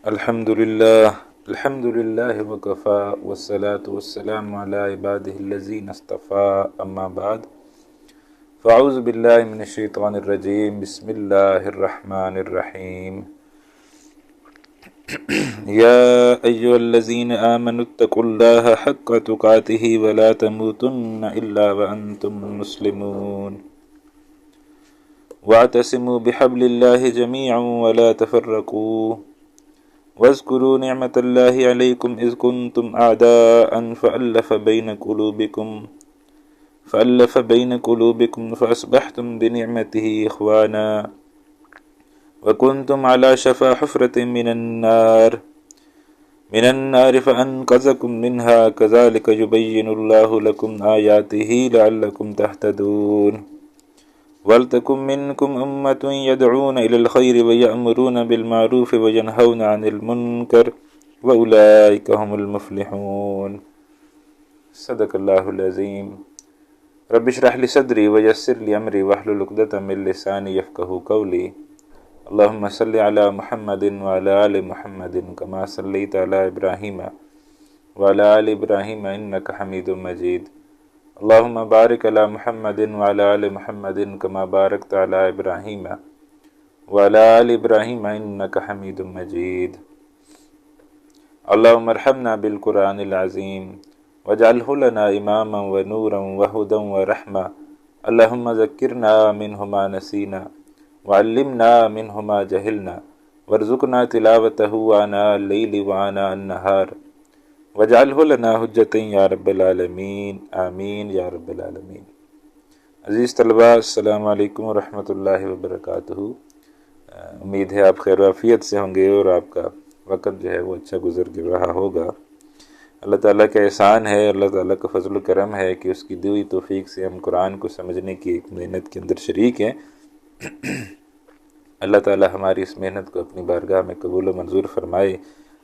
الحمد للہ وکفا والصلاة والسلام علی عبادہ الذین اصطفیٰ اما بعد فاعوذ باللہ من الشیطان الرجیم بسم اللہ الرحمن الرحیم یا ایہا الذین آمنوا اتقوا اللہ حق تقاتہ ولا تموتن الا وانتم مسلمون واعتصموا بحبل اللہ جميعا ولا تفرقوا واذكروا نعمة الله عليكم إذ كنتم أعداء فألف بين قلوبكم فأصبحتم بنعمته إخوانا وكنتم على شفا حفرة من النار فأنقذكم منها كذلك يبين الله لكم آياته لعلكم تهتدون وَلْتَكُنْ مِنْكُمْ أُمَّةٌ يَدْعُونَ إِلَى الْخَيْرِ وَيَأْمُرُونَ بِالْمَعْرُوفِ وَيَنْهَوْنَ عَنِ الْمُنْكَرِ وَأُولَئِكَ هُمُ الْمُفْلِحُونَ صدق اللہ العظیم رب اشرح لي صدری ويسر لي أمري واحلل عقدة من لساني يفقهوا قولي اللهم صل على محمد وعلى آل محمد كما صليت على إبراهيم وعلى آل إبراهيم إنك حميد مجيد اللهم بارك على محمد وعلى آل محمد كما باركت على إبراهيم وعلى آل إبراهيم إنك حميد مجيد اللهم ارحمنا بالقرآن العظيم واجعله لنا إماما ونورا وهدى ورحمة اللهم ذكرنا منه ما نسينا وعلمنا منه ما جهلنا وارزقنا تلاوته آناء الليل وآناء النهار وجعلہ لنا حجۃ یا رب العالمین آمین یا رب العالمین۔ عزیز طلباء، السلام علیکم ورحمۃ اللہ وبرکاتہ۔ امید ہے آپ خیر و عافیت سے ہوں گے اور آپ کا وقت جو ہے وہ اچھا گزر رہا ہوگا۔ اللہ تعالیٰ کا احسان ہے، اللہ تعالیٰ کا فضل و کرم ہے کہ اس کی دی ہوئی توفیق سے ہم قرآن کو سمجھنے کی ایک محنت کے اندر شریک ہیں۔ اللہ تعالیٰ ہماری اس محنت کو اپنی بارگاہ میں قبول و منظور فرمائے،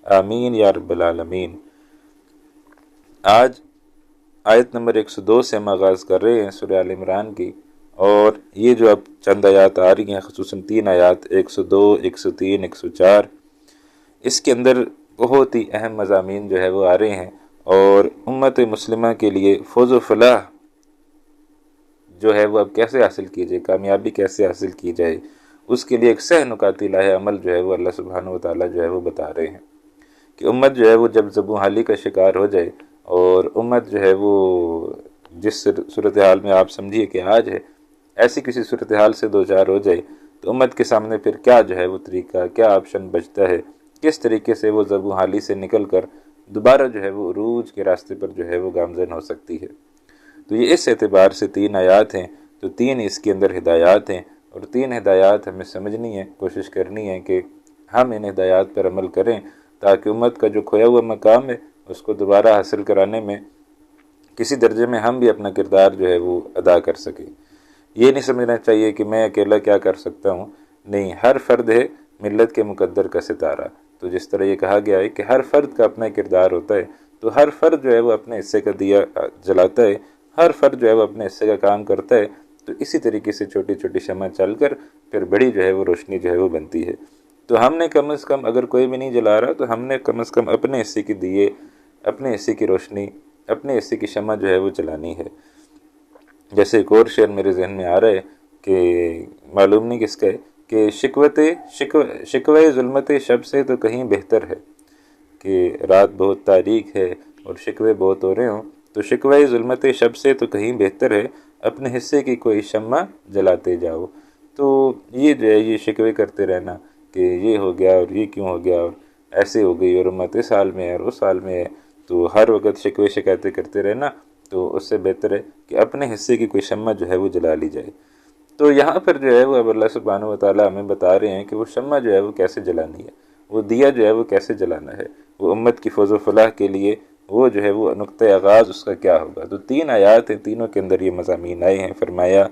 آمین یا رب العالمین۔ آج آیت نمبر 102 سے ہم آغاز کر رہے ہیں سورہ آل عمران کی، اور یہ جو اب چند آیات آ رہی ہیں، خصوصاً 3 آیات 102، 103، 104، اس کے اندر بہت ہی اہم مضامین جو ہے وہ آ رہے ہیں، اور امت مسلمہ کے لیے فوز و فلاح جو ہے وہ اب کیسے حاصل کی جائے، کامیابی کیسے حاصل کی جائے، اس کے لیے ایک سہ نکاتی لاہ عمل جو ہے وہ اللہ سبحانہ و تعالیٰ جو ہے وہ بتا رہے ہیں کہ امت جو ہے وہ جب زبوں حالی کا شکار ہو جائے، اور امت جو ہے وہ جس صورتحال میں آپ سمجھیے کہ آج ہے، ایسی کسی صورتحال سے دوچار ہو جائے تو امت کے سامنے پھر کیا جو ہے وہ طریقہ، کیا آپشن بچتا ہے، کس طریقے سے وہ زبوں حالی سے نکل کر دوبارہ جو ہے وہ عروج کے راستے پر جو ہے وہ گامزن ہو سکتی ہے۔ تو یہ اس اعتبار سے 3 آیات ہیں، تو 3 اس کے اندر ہدایات ہیں، اور 3 ہدایات ہمیں سمجھنی ہے، کوشش کرنی ہے کہ ہم ان ہدایات پر عمل کریں تاکہ امت کا جو کھویا ہوا مقام ہے اس کو دوبارہ حاصل کرانے میں کسی درجے میں ہم بھی اپنا کردار جو ہے وہ ادا کر سکیں۔ یہ نہیں سمجھنا چاہیے کہ میں اکیلا کیا کر سکتا ہوں، نہیں، ہر فرد ہے ملت کے مقدر کا ستارہ۔ تو جس طرح یہ کہا گیا ہے کہ ہر فرد کا اپنا کردار ہوتا ہے، تو ہر فرد جو ہے وہ اپنے حصے کا دیا جلاتا ہے، ہر فرد جو ہے وہ اپنے حصے کا کام کرتا ہے، تو اسی طریقے سے چھوٹی چھوٹی شمع چل کر پھر بڑی جو ہے وہ روشنی جو ہے وہ بنتی ہے۔ تو ہم نے کم از کم، اگر کوئی بھی نہیں جلا رہا، تو ہم نے کم از کم اپنے حصے کی دیے، اپنے حصے کی روشنی، اپنے حصے کی شمع جو ہے وہ چلانی ہے۔ جیسے ایک اور شعر میرے ذہن میں آ رہا ہے کہ معلوم نہیں کس کا ہے، کہ شکوہ ظلمت شب سے تو کہیں بہتر ہے، کہ رات بہت تاریک ہے اور شکوے بہت ہو رہے ہوں، تو شکوہ ظلمت شب سے تو کہیں بہتر ہے، اپنے حصے کی کوئی شمع جلاتے جاؤ۔ تو یہ جو ہے یہ شکوے کرتے رہنا کہ یہ ہو گیا اور یہ کیوں ہو گیا اور ایسے ہو گئی اور امت اس حال میں ہے اور اس حال میں ہے، تو ہر وقت شکوے شکایتیں کرتے رہنا، تو اس سے بہتر ہے کہ اپنے حصے کی کوئی شمع جو ہے وہ جلا لی جائے۔ تو یہاں پر جو ہے وہ اب اللہ سبحانہ و تعالیٰ ہمیں بتا رہے ہیں کہ وہ شمع جو ہے وہ کیسے جلانی ہے، وہ دیا جو ہے وہ کیسے جلانا ہے، وہ امت کی فوز و فلاح کے لیے وہ جو ہے وہ نقطۂ آغاز اس کا کیا ہوگا۔ تو 3 آیات ہیں، تینوں کے اندر یہ مضامین آئے ہیں۔ فرمایا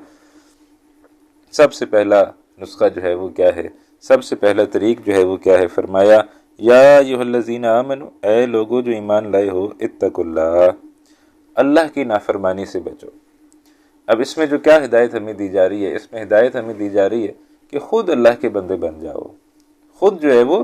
سب سے پہلا نسخہ جو ہے وہ کیا ہے، سب سے پہلا طریق جو ہے وہ کیا ہے، فرمایا یا ایھا الذین آمنوا، اے لوگو جو ایمان لائے ہو، اتقوا اللہ، اللہ کی نافرمانی سے بچو۔ اب اس میں جو کیا ہدایت ہمیں دی جا رہی ہے، اس میں ہدایت ہمیں دی جا رہی ہے کہ خود اللہ کے بندے بن جاؤ، خود جو ہے وہ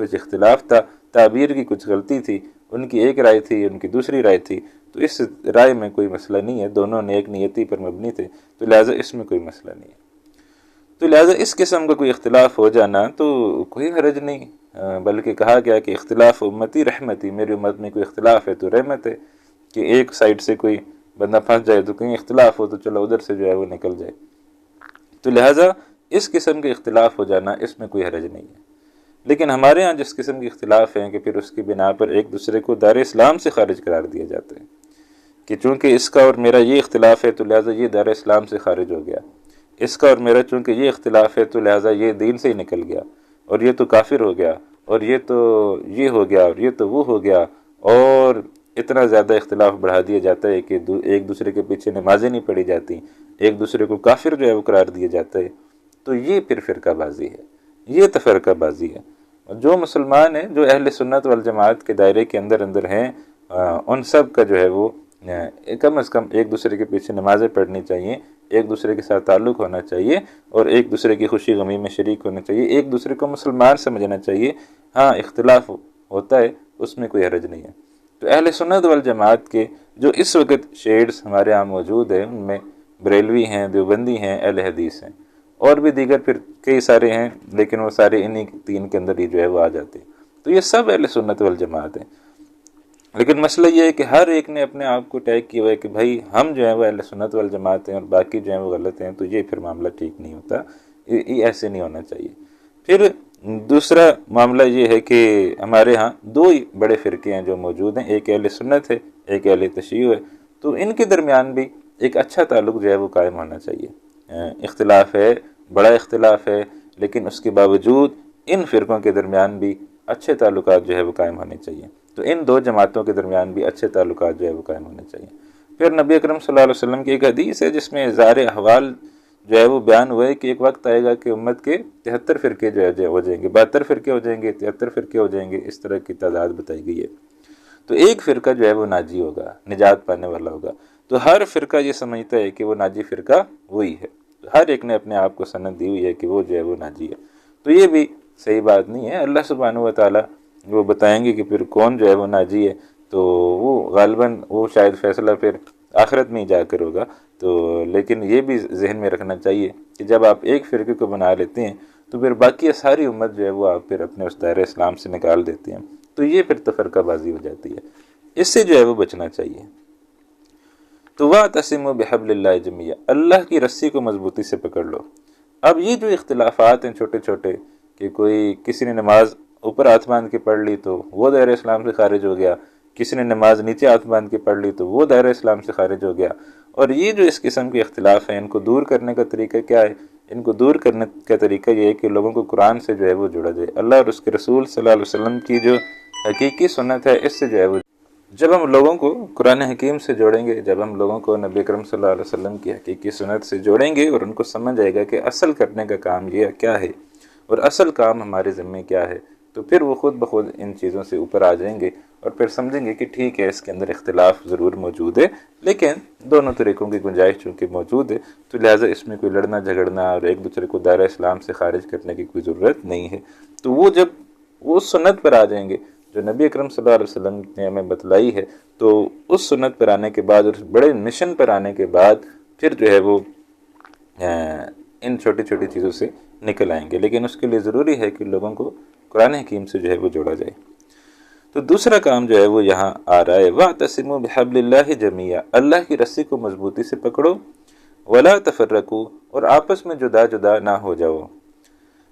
کچھ اختلاف تھا، تعبیر کی کچھ غلطی تھی، ان کی ایک رائے تھی، ان کی دوسری رائے تھی، تو اس رائے میں کوئی مسئلہ نہیں ہے، دونوں نیک نیتی پر مبنی تھے، تو لہٰذا اس میں کوئی مسئلہ نہیں ہے۔ تو لہٰذا اس قسم کا کوئی اختلاف ہو جانا تو کوئی حرج نہیں، بلکہ کہا گیا کہ اختلاف امتی رحمتی، میری امت میں کوئی اختلاف ہے تو رحمت ہے، کہ ایک سائڈ سے کوئی بندہ پھنس جائے تو کہیں اختلاف ہو تو چلو ادھر سے جو ہے وہ نکل جائے، تو لہٰذا اس قسم کے اختلاف ہو جانا اس میں کوئی حرج نہیں ہے۔ لیکن ہمارے ہاں جس قسم کے اختلاف ہیں کہ پھر اس کی بنا پر ایک دوسرے کو دار اسلام سے خارج قرار دیا جاتا ہے، کہ چونکہ اس کا اور میرا یہ اختلاف ہے تو لہٰذا یہ دار اسلام سے خارج ہو گیا، اس کا اور میرا چونکہ یہ اختلاف ہے تو لہٰذا یہ دین سے ہی نکل گیا، اور یہ تو کافر ہو گیا، اور یہ تو یہ ہو گیا، اور یہ تو وہ ہو گیا، اور اتنا زیادہ اختلاف بڑھا دیا جاتا ہے کہ ایک دوسرے کے پیچھے نمازیں نہیں پڑھی جاتی، ایک دوسرے کو کافر جو ہے وہ قرار دیا جاتا ہے، تو یہ پھر فرقہ بازی ہے، یہ تفرقہ بازی ہے۔ جو مسلمان ہیں، جو اہل سنت والجماعت کے دائرے کے اندر ہیں، ان سب کا جو ہے وہ کم از کم ایک دوسرے کے پیچھے نمازیں پڑھنی چاہیے، ایک دوسرے کے ساتھ تعلق ہونا چاہیے، اور ایک دوسرے کی خوشی غمی میں شریک ہونا چاہیے، ایک دوسرے کو مسلمان سمجھنا چاہیے۔ ہاں اختلاف ہوتا ہے، اس میں کوئی حرج نہیں ہے۔ تو اہل سنت والجماعت کے جو اس وقت شیڈز ہمارے ہاں موجود ہیں، ان میں بریلوی ہیں، دیوبندی ہیں، اہل حدیث ہیں، اور بھی دیگر پھر کئی سارے ہیں، لیکن وہ سارے انہی تین کے اندر ہی جو ہے وہ آ جاتے ہیں۔ تو یہ سب اہل سنت والجماعت ہیں، لیکن مسئلہ یہ ہے کہ ہر ایک نے اپنے آپ کو ٹیگ کیا ہوا ہے کہ بھائی ہم جو ہے وہ اہل سنت والجماعت ہیں اور باقی جو ہیں وہ غلط ہیں، تو یہ پھر معاملہ ٹھیک نہیں ہوتا، یہ ایسے نہیں ہونا چاہیے۔ پھر دوسرا معاملہ یہ ہے کہ ہمارے ہاں دو ہی بڑے فرقے ہیں جو موجود ہیں، ایک اہل سنت ہے، ایک اہل تشیع ہے، تو ان کے درمیان بھی ایک اچھا تعلق جو ہے وہ قائم ہونا چاہیے۔ اختلاف ہے، بڑا اختلاف ہے، لیکن اس کے باوجود ان فرقوں کے درمیان بھی اچھے تعلقات جو ہے وہ قائم ہونے چاہیے، تو ان دو جماعتوں کے درمیان بھی اچھے تعلقات جو ہے وہ قائم ہونے چاہیے۔ پھر نبی اکرم صلی اللہ علیہ وسلم کی ایک حدیث ہے جس میں اظہار احوال جو ہے وہ بیان ہوا ہے کہ ایک وقت آئے گا کہ امت کے 73 فرقے جو ہے ہو جائیں گے، 72 فرقے ہو جائیں گے، 73 فرقے ہو جائیں گے، اس طرح کی تعداد بتائی گئی ہے۔ تو ایک فرقہ جو ہے وہ ناجی ہوگا، نجات پانے والا ہوگا، تو ہر فرقہ یہ سمجھتا ہے کہ وہ ناجی فرقہ وہی ہے، ہر ایک نے اپنے آپ کو سند دی ہوئی ہے کہ وہ جو ہے وہ ناجی ہے، تو یہ بھی صحیح بات نہیں ہے۔ اللہ سبحانہ و تعالیٰ وہ بتائیں گے کہ پھر کون جو ہے وہ ناجی ہے، تو وہ غالباً وہ شاید فیصلہ پھر آخرت میں ہی جا کر ہوگا۔ تو لیکن یہ بھی ذہن میں رکھنا چاہیے کہ جب آپ ایک فرقے کو بنا لیتے ہیں تو پھر باقی ساری امت جو ہے وہ آپ پھر اپنے اس دائرہ اسلام سے نکال دیتے ہیں، تو یہ پھر تفرقہ بازی ہو جاتی ہے، اس سے جو ہے وہ بچنا چاہیے۔ تو وَاعْتَصِمُوا بِحَبْلِ اللَّهِ جَمِيعًا، اللہ کی رسی کو مضبوطی سے پکڑ لو۔ اب یہ جو اختلافات ہیں چھوٹے چھوٹے، کہ کوئی کسی نے نماز اوپر ہاتھ باندھ کے پڑھ لی تو وہ دائرہ اسلام سے خارج ہو گیا، کسی نے نماز نیچے ہاتھ باندھ کے پڑھ لی تو وہ دائرہ اسلام سے خارج ہو گیا، اور یہ جو اس قسم کے اختلاف ہیں ان کو دور کرنے کا طریقہ کیا ہے؟ ان کو دور کرنے کا طریقہ یہ ہے کہ لوگوں کو قرآن سے جو ہے وہ جوڑا جائے، اللہ اور اس کے رسول صلی اللہ علیہ وسلم کی جو حقیقی سنت ہے اس سے جو ہے وہ، جب ہم لوگوں کو قرآن حکیم سے جوڑیں گے، جب ہم لوگوں کو نبی اکرم صلی اللہ علیہ وسلم کی حقیقی سنت سے جوڑیں گے اور ان کو سمجھ آئے گا کہ اصل کرنے کا کام یہ کیا ہے اور اصل کام ہمارے ذمے کیا ہے، تو پھر وہ خود بخود ان چیزوں سے اوپر آ جائیں گے اور پھر سمجھیں گے کہ ٹھیک ہے اس کے اندر اختلاف ضرور موجود ہے، لیکن دونوں طریقوں کی گنجائش چونکہ موجود ہے، تو لہٰذا اس میں کوئی لڑنا جھگڑنا اور ایک دوسرے کو دائرہ اسلام سے خارج کرنے کی کوئی ضرورت نہیں ہے۔ تو وہ جب وہ سنت پر آ جائیں گے جو نبی اکرم صلی اللہ علیہ وسلم نے ہمیں بتلائی ہے، تو اس سنت پر آنے کے بعد اور اس بڑے مشن پر آنے کے بعد پھر جو ہے وہ ان چھوٹی چھوٹی چیزوں سے نکل آئیں گے، لیکن اس کے لیے ضروری ہے کہ لوگوں کو قرآن حکیم سے جو ہے وہ جوڑا جائے۔ تو دوسرا کام جو ہے وہ یہاں آ رہا ہے، وَاعْتَصِمُوا بِحَبْلِ اللَّهِ جَمِيعًا، اللہ کی رسی کو مضبوطی سے پکڑو، وَلَا تَفَرَّقُوا، اور آپس میں جدا جدا نہ ہو جاؤ،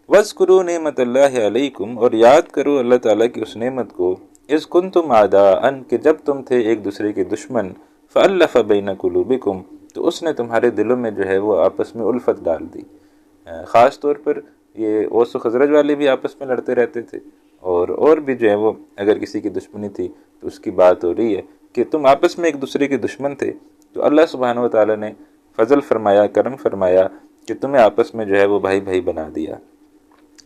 وَاذْكُرُوا نِعْمَتَ اللَّهِ عَلَيْكُمْ، اور یاد کرو اللہ تعالیٰ کی اس نعمت کو، اِذْ كُنْتُمْ أَعْدَاءً، کہ جب تم تھے ایک دوسرے کے دشمن، فَأَلَّفَ بَيْنَ قُلُوبِكُمْ، تو اس نے تمہارے دلوں میں جو ہے وہ آپس میں الفت ڈال دی۔ خاص طور پر یہ اوس و خزرج والے بھی آپس میں لڑتے رہتے تھے، اور بھی جو ہے وہ اگر کسی کی دشمنی تھی تو اس کی بات ہو رہی ہے کہ تم آپس میں ایک دوسرے کے دشمن تھے، تو اللہ سبحانہ و تعالیٰ نے فضل فرمایا، کرم فرمایا کہ تمہیں آپس میں جو ہے وہ بھائی بھائی بنا دیا،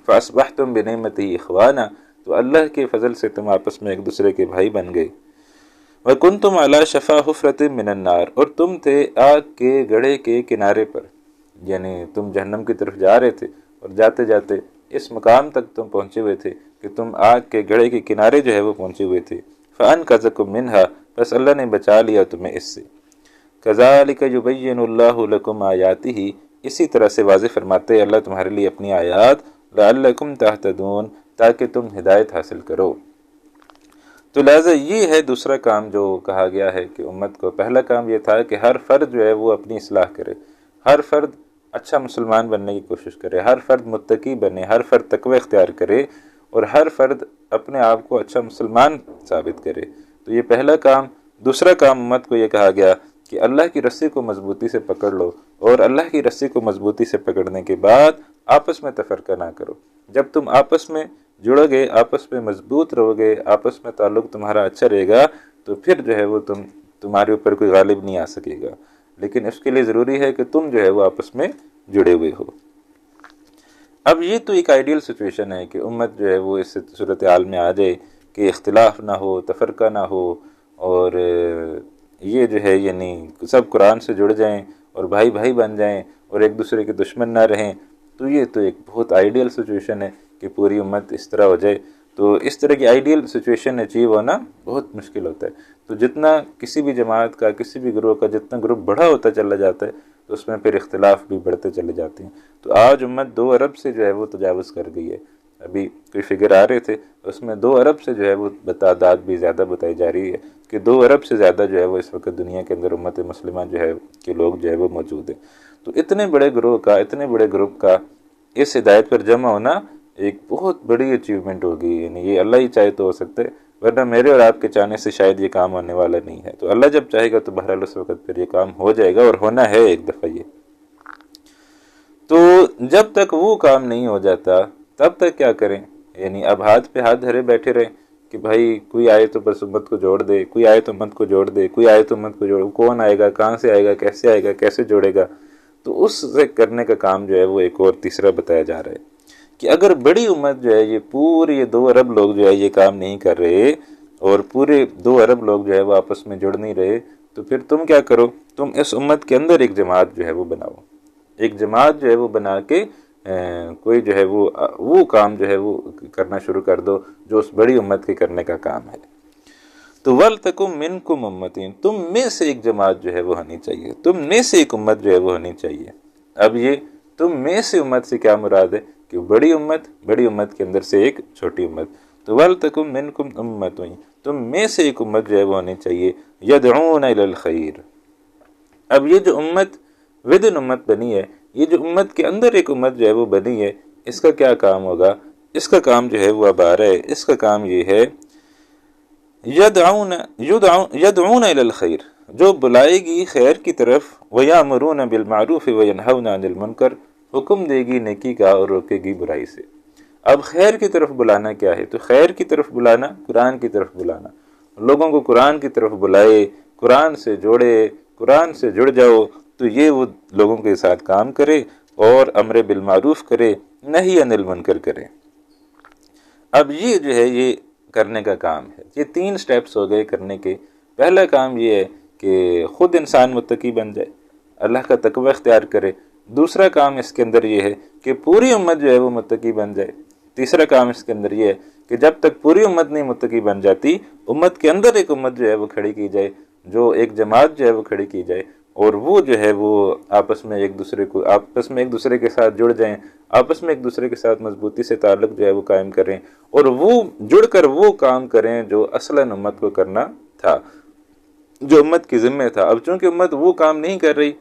فَأَصْبَحْتُمْ بِنِعْمَتِهِ إِخْوَانًا، تو اللہ کے فضل سے تم آپس میں ایک دوسرے کے بھائی بن گئے، وَكُنْتُمْ عَلَى شَفَا حُفْرَةٍ مِّنَ النَّارِ، اور تم تھے آگ کے گڑھے کے کنارے پر، یعنی تم جہنم کی طرف جا رہے تھے اور جاتے جاتے اس مقام تک تم پہنچے ہوئے تھے کہ تم آگ کے گڑھے کے کنارے جو ہے وہ پہنچے ہوئے تھے، فَأَنْقَذَكُم مِّنْهَا، بس اللہ نے بچا لیا تمہیں اس سے۔ كَذَلِكَ يُبَيِّنُ اللَّهُ لَكُمْ آيَاتِهِ، اسی طرح سے واضح فرماتے ہیں اللہ تمہارے لیے اپنی آیات، لَعَلَّكُمْ تَهْتَدُونَ، تاکہ تم ہدایت حاصل کرو۔ تو لہٰذا یہ ہے دوسرا کام جو کہا گیا ہے کہ امت کو، پہلا کام یہ تھا کہ ہر فرد جو ہے وہ اپنی اصلاح کرے، ہر فرد اچھا مسلمان بننے کی کوشش کرے، ہر فرد متقی بنے، ہر فرد تقوی اختیار کرے، اور ہر فرد اپنے آپ کو اچھا مسلمان ثابت کرے۔ تو یہ پہلا کام۔ دوسرا کام امت کو یہ کہا گیا کہ اللہ کی رسی کو مضبوطی سے پکڑ لو، اور اللہ کی رسی کو مضبوطی سے پکڑنے کے بعد آپس میں تفرقہ نہ کرو۔ جب تم آپس میں جڑو گے، آپس میں مضبوط رہو گے، آپس میں تعلق تمہارا اچھا رہے گا، تو پھر جو ہے وہ تمہارے اوپر کوئی غالب نہیں آ سکے گا۔ لیکن اس کے لیے ضروری ہے کہ تم جو ہے وہ آپس میں جڑے ہوئے ہو۔ اب یہ تو ایک آئیڈیل سچویشن ہے کہ امت جو ہے وہ اس صورتحال میں آ جائے کہ اختلاف نہ ہو، تفرقہ نہ ہو، اور یہ جو ہے یعنی سب قرآن سے جڑ جائیں اور بھائی بھائی بن جائیں اور ایک دوسرے کے دشمن نہ رہیں۔ تو یہ تو ایک بہت آئیڈیل سچویشن ہے کہ پوری امت اس طرح ہو جائے۔ تو اس طرح کی آئیڈیل سچویشن اچیو ہونا بہت مشکل ہوتا ہے۔ تو جتنا کسی بھی جماعت کا، کسی بھی گروہ کا جتنا گروپ بڑا ہوتا چلا جاتا ہے، تو اس میں پھر اختلاف بھی بڑھتے چلے جاتے ہیں۔ تو آج امت 2 ارب سے جو ہے وہ تجاوز کر گئی ہے۔ ابھی کوئی فگر آ رہے تھے، اس میں 2 ارب سے جو ہے وہ تعداد بھی زیادہ بتائی جا رہی ہے کہ 2 ارب سے زیادہ جو ہے وہ اس وقت دنیا کے اندر امت مسلمہ جو ہے کہ لوگ جو ہے وہ موجود ہیں۔ تو اتنے بڑے گروہ کا، اتنے بڑے گروپ کا اس ہدایت پر جمع ہونا ایک بہت بڑی اچیومنٹ ہوگی۔ یعنی یہ اللہ ہی چاہے تو ہو سکتا ہے، ورنہ میرے اور آپ کے چاہنے سے شاید یہ کام ہونے والا نہیں ہے۔ تو اللہ جب چاہے گا تو بہرحال اس وقت پھر یہ کام ہو جائے گا، اور ہونا ہے ایک دفعہ یہ۔ تو جب تک وہ کام نہیں ہو جاتا تب تک کیا کریں؟ یعنی اب ہاتھ پہ ہاتھ دھرے بیٹھے رہیں کہ بھائی کوئی آئے تو بس امت کو جوڑ دے، کوئی آئے تو امت کو جوڑ دے، کوئی آئے تو امت کو جوڑ، کون آئے گا، کہاں سے آئے گا، کیسے جوڑے گا؟ تو اس سے کرنے کا کام جو ہے وہ ایک اور تیسرا بتایا جا رہا ہے کہ اگر بڑی امت جو ہے یہ پوری 2 ارب لوگ جو ہے یہ کام نہیں کر رہے، اور پورے 2 ارب لوگ جو ہے وہ آپس میں جڑ نہیں رہے، تو پھر تم کیا کرو؟ تم اس امت کے اندر ایک جماعت جو ہے وہ بناؤ، ایک جماعت جو ہے وہ بنا کے کوئی جو ہے وہ کام جو ہے وہ کرنا شروع کر دو جو اس بڑی امت کے کرنے کا کام ہے۔ تو وَلْتَكُمْ مِنْكُمْ أُمَّةٌ، تم میں سے ایک جماعت جو ہے وہ ہونی چاہیے، تم میں سے ایک امت جو ہے وہ ہونی چاہیے۔ اب یہ تم میں سے امت سے کیا مراد ہے کہ بڑی امت کے اندر سے ایک چھوٹی امت۔ تو وَلْتَكُمْ مِنْكُمْ أُمَّةٌ، تم میں سے ایک امت جو ہے وہ ہونی چاہیے، يَدْعُونَ إِلَى الْخَيْرِ۔ اب یہ جو امت ودن امت بنی ہے، یہ جو امت کے اندر ایک امت جو ہے وہ بنی ہے، اس کا کیا کام ہوگا؟ اس کا کام جو ہے وہ اب آ رہا ہے۔ اس کا کام یہ ہے یدعون الی الخیر، جو بلائے گی خیر کی طرف، ویامرون بالمعروف وینہون عن المنکر، حکم دے گی نیکی کا اور روکے گی برائی سے۔ اب خیر کی طرف بلانا کیا ہے؟ تو خیر کی طرف بلانا، قرآن کی طرف بلانا، لوگوں کو قرآن کی طرف بلائے، قرآن سے جوڑے، قرآن سے جڑ جاؤ، تو یہ وہ لوگوں کے ساتھ کام کرے اور امر بالمعروف کرے، نہی عن المنکر کرے۔ اب یہ جو ہے یہ کرنے کا کام ہے۔ یہ 3 سٹیپس ہو گئے کرنے کے۔ پہلا کام یہ ہے کہ خود انسان متقی بن جائے، اللہ کا تقوی اختیار کرے۔ دوسرا کام اس کے اندر یہ ہے کہ پوری امت جو ہے وہ متقی بن جائے۔ تیسرا کام اس کے اندر یہ ہے کہ جب تک پوری امت نہیں متقی بن جاتی، امت کے اندر ایک امت جو ہے وہ کھڑی کی جائے، جو ایک جماعت جو ہے وہ کھڑی کی جائے، اور وہ جو ہے وہ آپس میں ایک دوسرے کے ساتھ جڑ جائیں، آپس میں ایک دوسرے کے ساتھ مضبوطی سے تعلق جو ہے وہ قائم کریں، اور وہ جڑ کر وہ کام کریں جو اصلاً امت کو کرنا تھا، جو امت کی ذمہ تھا۔ اب چونکہ امت وہ کام نہیں کر رہی،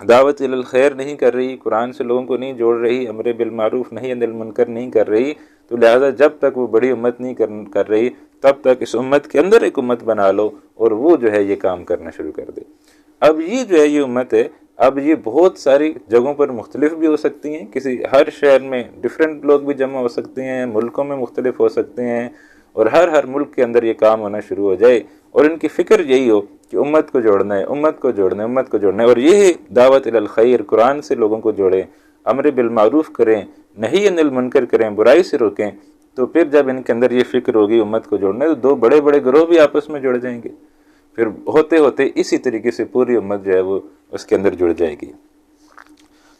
دعوت الی الخیر نہیں کر رہی، قرآن سے لوگوں کو نہیں جوڑ رہی، امر بالمعروف نہی عن المنکر نہیں کر رہی، تو لہذا جب تک وہ بڑی امت نہیں کر رہی، تب تک اس امت کے اندر ایک امت بنا لو اور وہ جو ہے یہ کام کرنا شروع کر دے۔ اب یہ جو ہے یہ امت ہے، اب یہ بہت ساری جگہوں پر مختلف بھی ہو سکتی ہیں، ہر شہر میں ڈیفرنٹ لوگ بھی جمع ہو سکتے ہیں، ملکوں میں مختلف ہو سکتے ہیں، اور ہر ملک کے اندر یہ کام ہونا شروع ہو جائے، اور ان کی فکر یہی ہو کہ امت کو جوڑنا ہے، امت کو جوڑنا ہے، امت کو جوڑنا ہے، اور یہ دعوت الی الخیر، قرآن سے لوگوں کو جوڑیں، امر بالمعروف کریں، نہی عن المنکر کریں، برائی سے روکیں۔ تو پھر جب ان کے اندر یہ فکر ہوگی امت کو جوڑنا ہے، تو 2 بڑے بڑے گروہ بھی آپس میں جڑ جائیں گے، پھر ہوتے ہوتے اسی طریقے سے پوری امت جو ہے وہ اس کے اندر جڑ جائے گی۔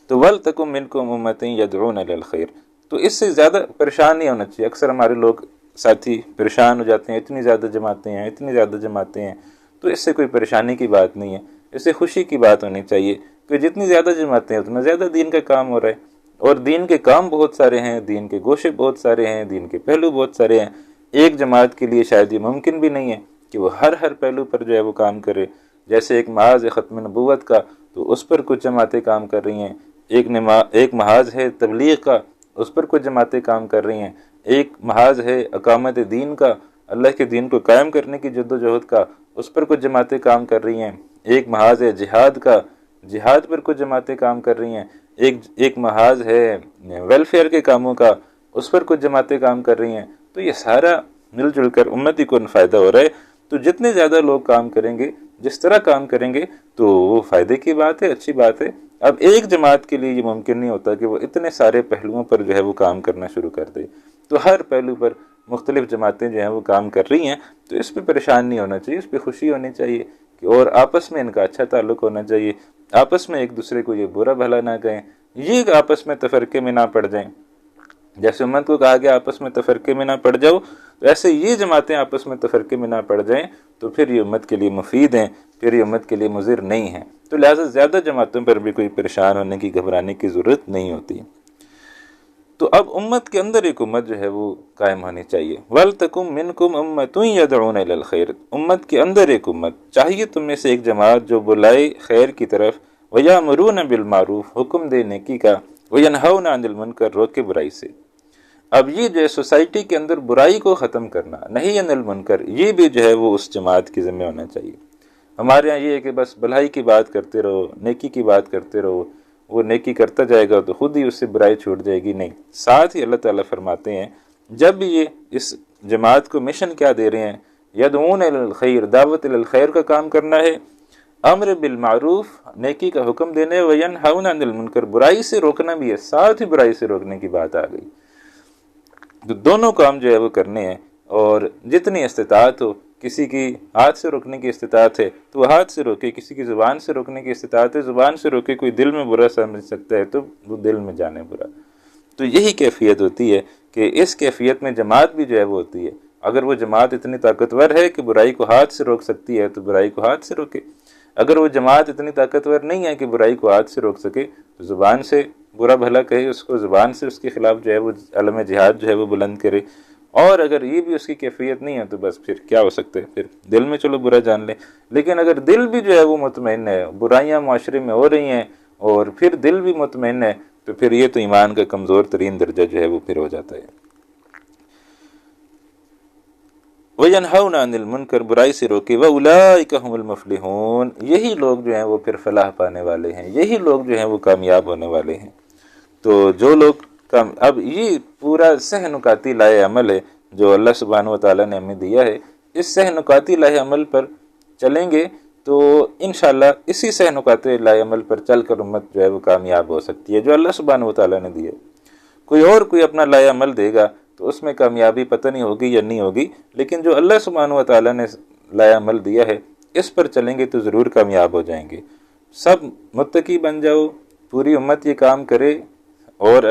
تو وَلْتَكُمْ مِنْكُمْ أُمَّةٌ يَدْعُونَ إِلَى الْخَيْرِ، تو اس سے زیادہ پریشان نہیں ہونا چاہیے. اکثر ہمارے لوگ ساتھی پریشان ہو جاتے ہیں، اتنی زیادہ جماعتیں ہیں، اتنی زیادہ جماعتیں ہیں. تو اس سے کوئی پریشانی کی بات نہیں ہے، اس سے خوشی کی بات ہونی چاہیے کہ جتنی زیادہ جماعتیں ہیں اتنا زیادہ دین کا کام ہو رہا ہے. اور دین کے کام بہت سارے ہیں، دین کے گوشے بہت سارے ہیں، دین کے پہلو بہت سارے ہیں. ایک جماعت کے لیے شاید یہ ممکن بھی نہیں ہے کہ وہ ہر پہلو پر جو ہے وہ کام کرے. جیسے ایک محاذ ہے ختم نبوت کا، تو اس پر کچھ جماعتیں کام کر رہی ہیں. ایک محاذ ہے تبلیغ کا، اس پر کچھ جماعتیں کام کر رہی ہیں. ایک محاذ ہے اقامت دین کا، اللہ کے دین کو قائم کرنے کی جد و جہد کا، اس پر کچھ جماعتیں کام کر رہی ہیں. ایک محاذ ہے جہاد کا، جہاد پر کچھ جماعتیں کام کر رہی ہیں. ایک محاذ ہے ویلفیئر کے کاموں کا، اس پر کچھ جماعتیں کام کر رہی ہیں. تو یہ سارا مل جل کر امتی کو فائدہ ہو رہا ہے. تو جتنے زیادہ لوگ کام کریں گے، جس طرح کام کریں گے، تو وہ فائدے کی بات ہے، اچھی بات ہے. اب ایک جماعت کے لیے یہ ممکن نہیں ہوتا کہ وہ اتنے سارے پہلوؤں پر جو ہے وہ کام کرنا شروع کر دے. تو ہر پہلو پر مختلف جماعتیں جو ہیں وہ کام کر رہی ہیں. تو اس پہ پریشان نہیں ہونا چاہیے، اس پہ خوشی ہونی چاہیے کہ اور آپس میں ان کا اچھا تعلق ہونا چاہیے. آپس میں ایک دوسرے کو یہ برا بھلا نہ کہیں، یہ آپس میں تفرقے میں نہ پڑ جائیں. جیسے امت کو کہا گیا آپس میں تفرقے میں نہ پڑ جاؤ، تو ایسے یہ جماعتیں آپس میں تفرقے میں نہ پڑ جائیں تو پھر یہ امت کے لیے مفید ہیں، پھر یہ امت کے لیے مضر نہیں ہیں. تو لہٰذا زیادہ جماعتوں پر بھی کوئی پریشان ہونے کی، گھبرانے کی ضرورت نہیں ہوتی. تو اب امت کے اندر ایک امت جو ہے وہ قائم ہونی چاہیے. وَلْتَكُمْ مِنْكُمْ أُمَّةٌ يَدْعُونَ إِلَى الْخَيْرِ، امت کے اندر ایک امت چاہیے تم میں سے ایک جماعت جو بلائے خیر کی طرف، وَيَأْمُرُونَ بِالْمَعْرُوفِ، حکم دے نیکی کا، وَيَنْهَوْنَ عَنِ الْمُنْكَرِ، روکے برائی سے. اب یہ جو ہے سوسائٹی کے اندر برائی کو ختم کرنا، نہیں عن المنکر، یہ بھی جو ہے وہ اس جماعت کی ذمہ ہونا چاہیے. ہمارے یہاں یہ ہے کہ بس بھلائی کی بات کرتے رہو، نیکی کی بات کرتے رہو، وہ نیکی کرتا جائے گا تو خود ہی اس سے برائی چھوٹ جائے گی. نہیں، ساتھ ہی اللہ تعالیٰ فرماتے ہیں جب بھی یہ اس جماعت کو مشن کیا دے رہے ہیں، یدعون الی الخیر، دعوت الی الخیر کا کام کرنا ہے، امر بالمعروف، نیکی کا حکم دینے، وینہون عن المنکر، برائی سے روکنا بھی ہے، ساتھ ہی برائی سے روکنے کی بات آ گئی. تو دونوں کام جو ہے وہ کرنے ہیں. اور جتنی استطاعت ہو، کسی کی ہاتھ سے روکنے کی استطاعت ہے تو وہ ہاتھ سے روکے، کسی کی زبان سے روکنے کی استطاعت ہے زبان سے روکے. کوئی دل میں برا سمجھ سکتا ہے تو وہ دل میں جانے برا. تو یہی کیفیت ہوتی ہے کہ اس کیفیت میں جماعت بھی جو ہے وہ ہوتی ہے. اگر وہ جماعت اتنی طاقتور ہے کہ برائی کو ہاتھ سے روک سکتی ہے تو برائی کو ہاتھ سے روکے. اگر وہ جماعت اتنی طاقتور نہیں ہے کہ برائی کو ہاتھ سے روک سکے تو زبان سے برا بھلا کہے، اس کو زبان سے اس کے خلاف جو ہے وہ علم جہاد جو ہے وہ بلند کرے. اور اگر یہ بھی اس کی کیفیت نہیں ہے تو بس پھر کیا ہو سکتا ہے، پھر دل میں چلو برا جان لیں. لیکن اگر دل بھی جو ہے وہ مطمئن ہے، برائیاں معاشرے میں ہو رہی ہیں اور پھر دل بھی مطمئن ہے، تو پھر یہ تو ایمان کا کمزور ترین درجہ جو ہے وہ پھر ہو جاتا ہے. وَيَنْهَوْنَ عَنِ الْمُنْكَرِ، برائی سے روکے، وَأُولَٰئِكَ هُمُ الْمُفْلِحُونَ، یہی لوگ جو ہیں وہ پھر فلاح پانے والے ہیں، یہی لوگ جو ہیں وہ کامیاب ہونے والے ہیں. تو جو لوگ اب یہ پورا سہ نکاتی لائے عمل ہے جو اللہ سبحانہ و تعالیٰ نے ہمیں دیا ہے. اس سہ نکاتی لائے عمل پر چلیں گے تو انشاءاللہ اسی سہ نکاتی لائے عمل پر چل کر امت جو ہے وہ کامیاب ہو سکتی ہے جو اللہ سبحانہ و تعالیٰ نے دیا ہے. کوئی اپنا لائے عمل دے گا تو اس میں کامیابی پتہ نہیں ہوگی یا نہیں ہوگی، لیکن جو اللہ سبحانہ و تعالیٰ نے لائے عمل دیا ہے اس پر چلیں گے تو ضرور کامیاب ہو جائیں گے. سب متقی بن جاؤ، پوری امت یہ کام کرے اور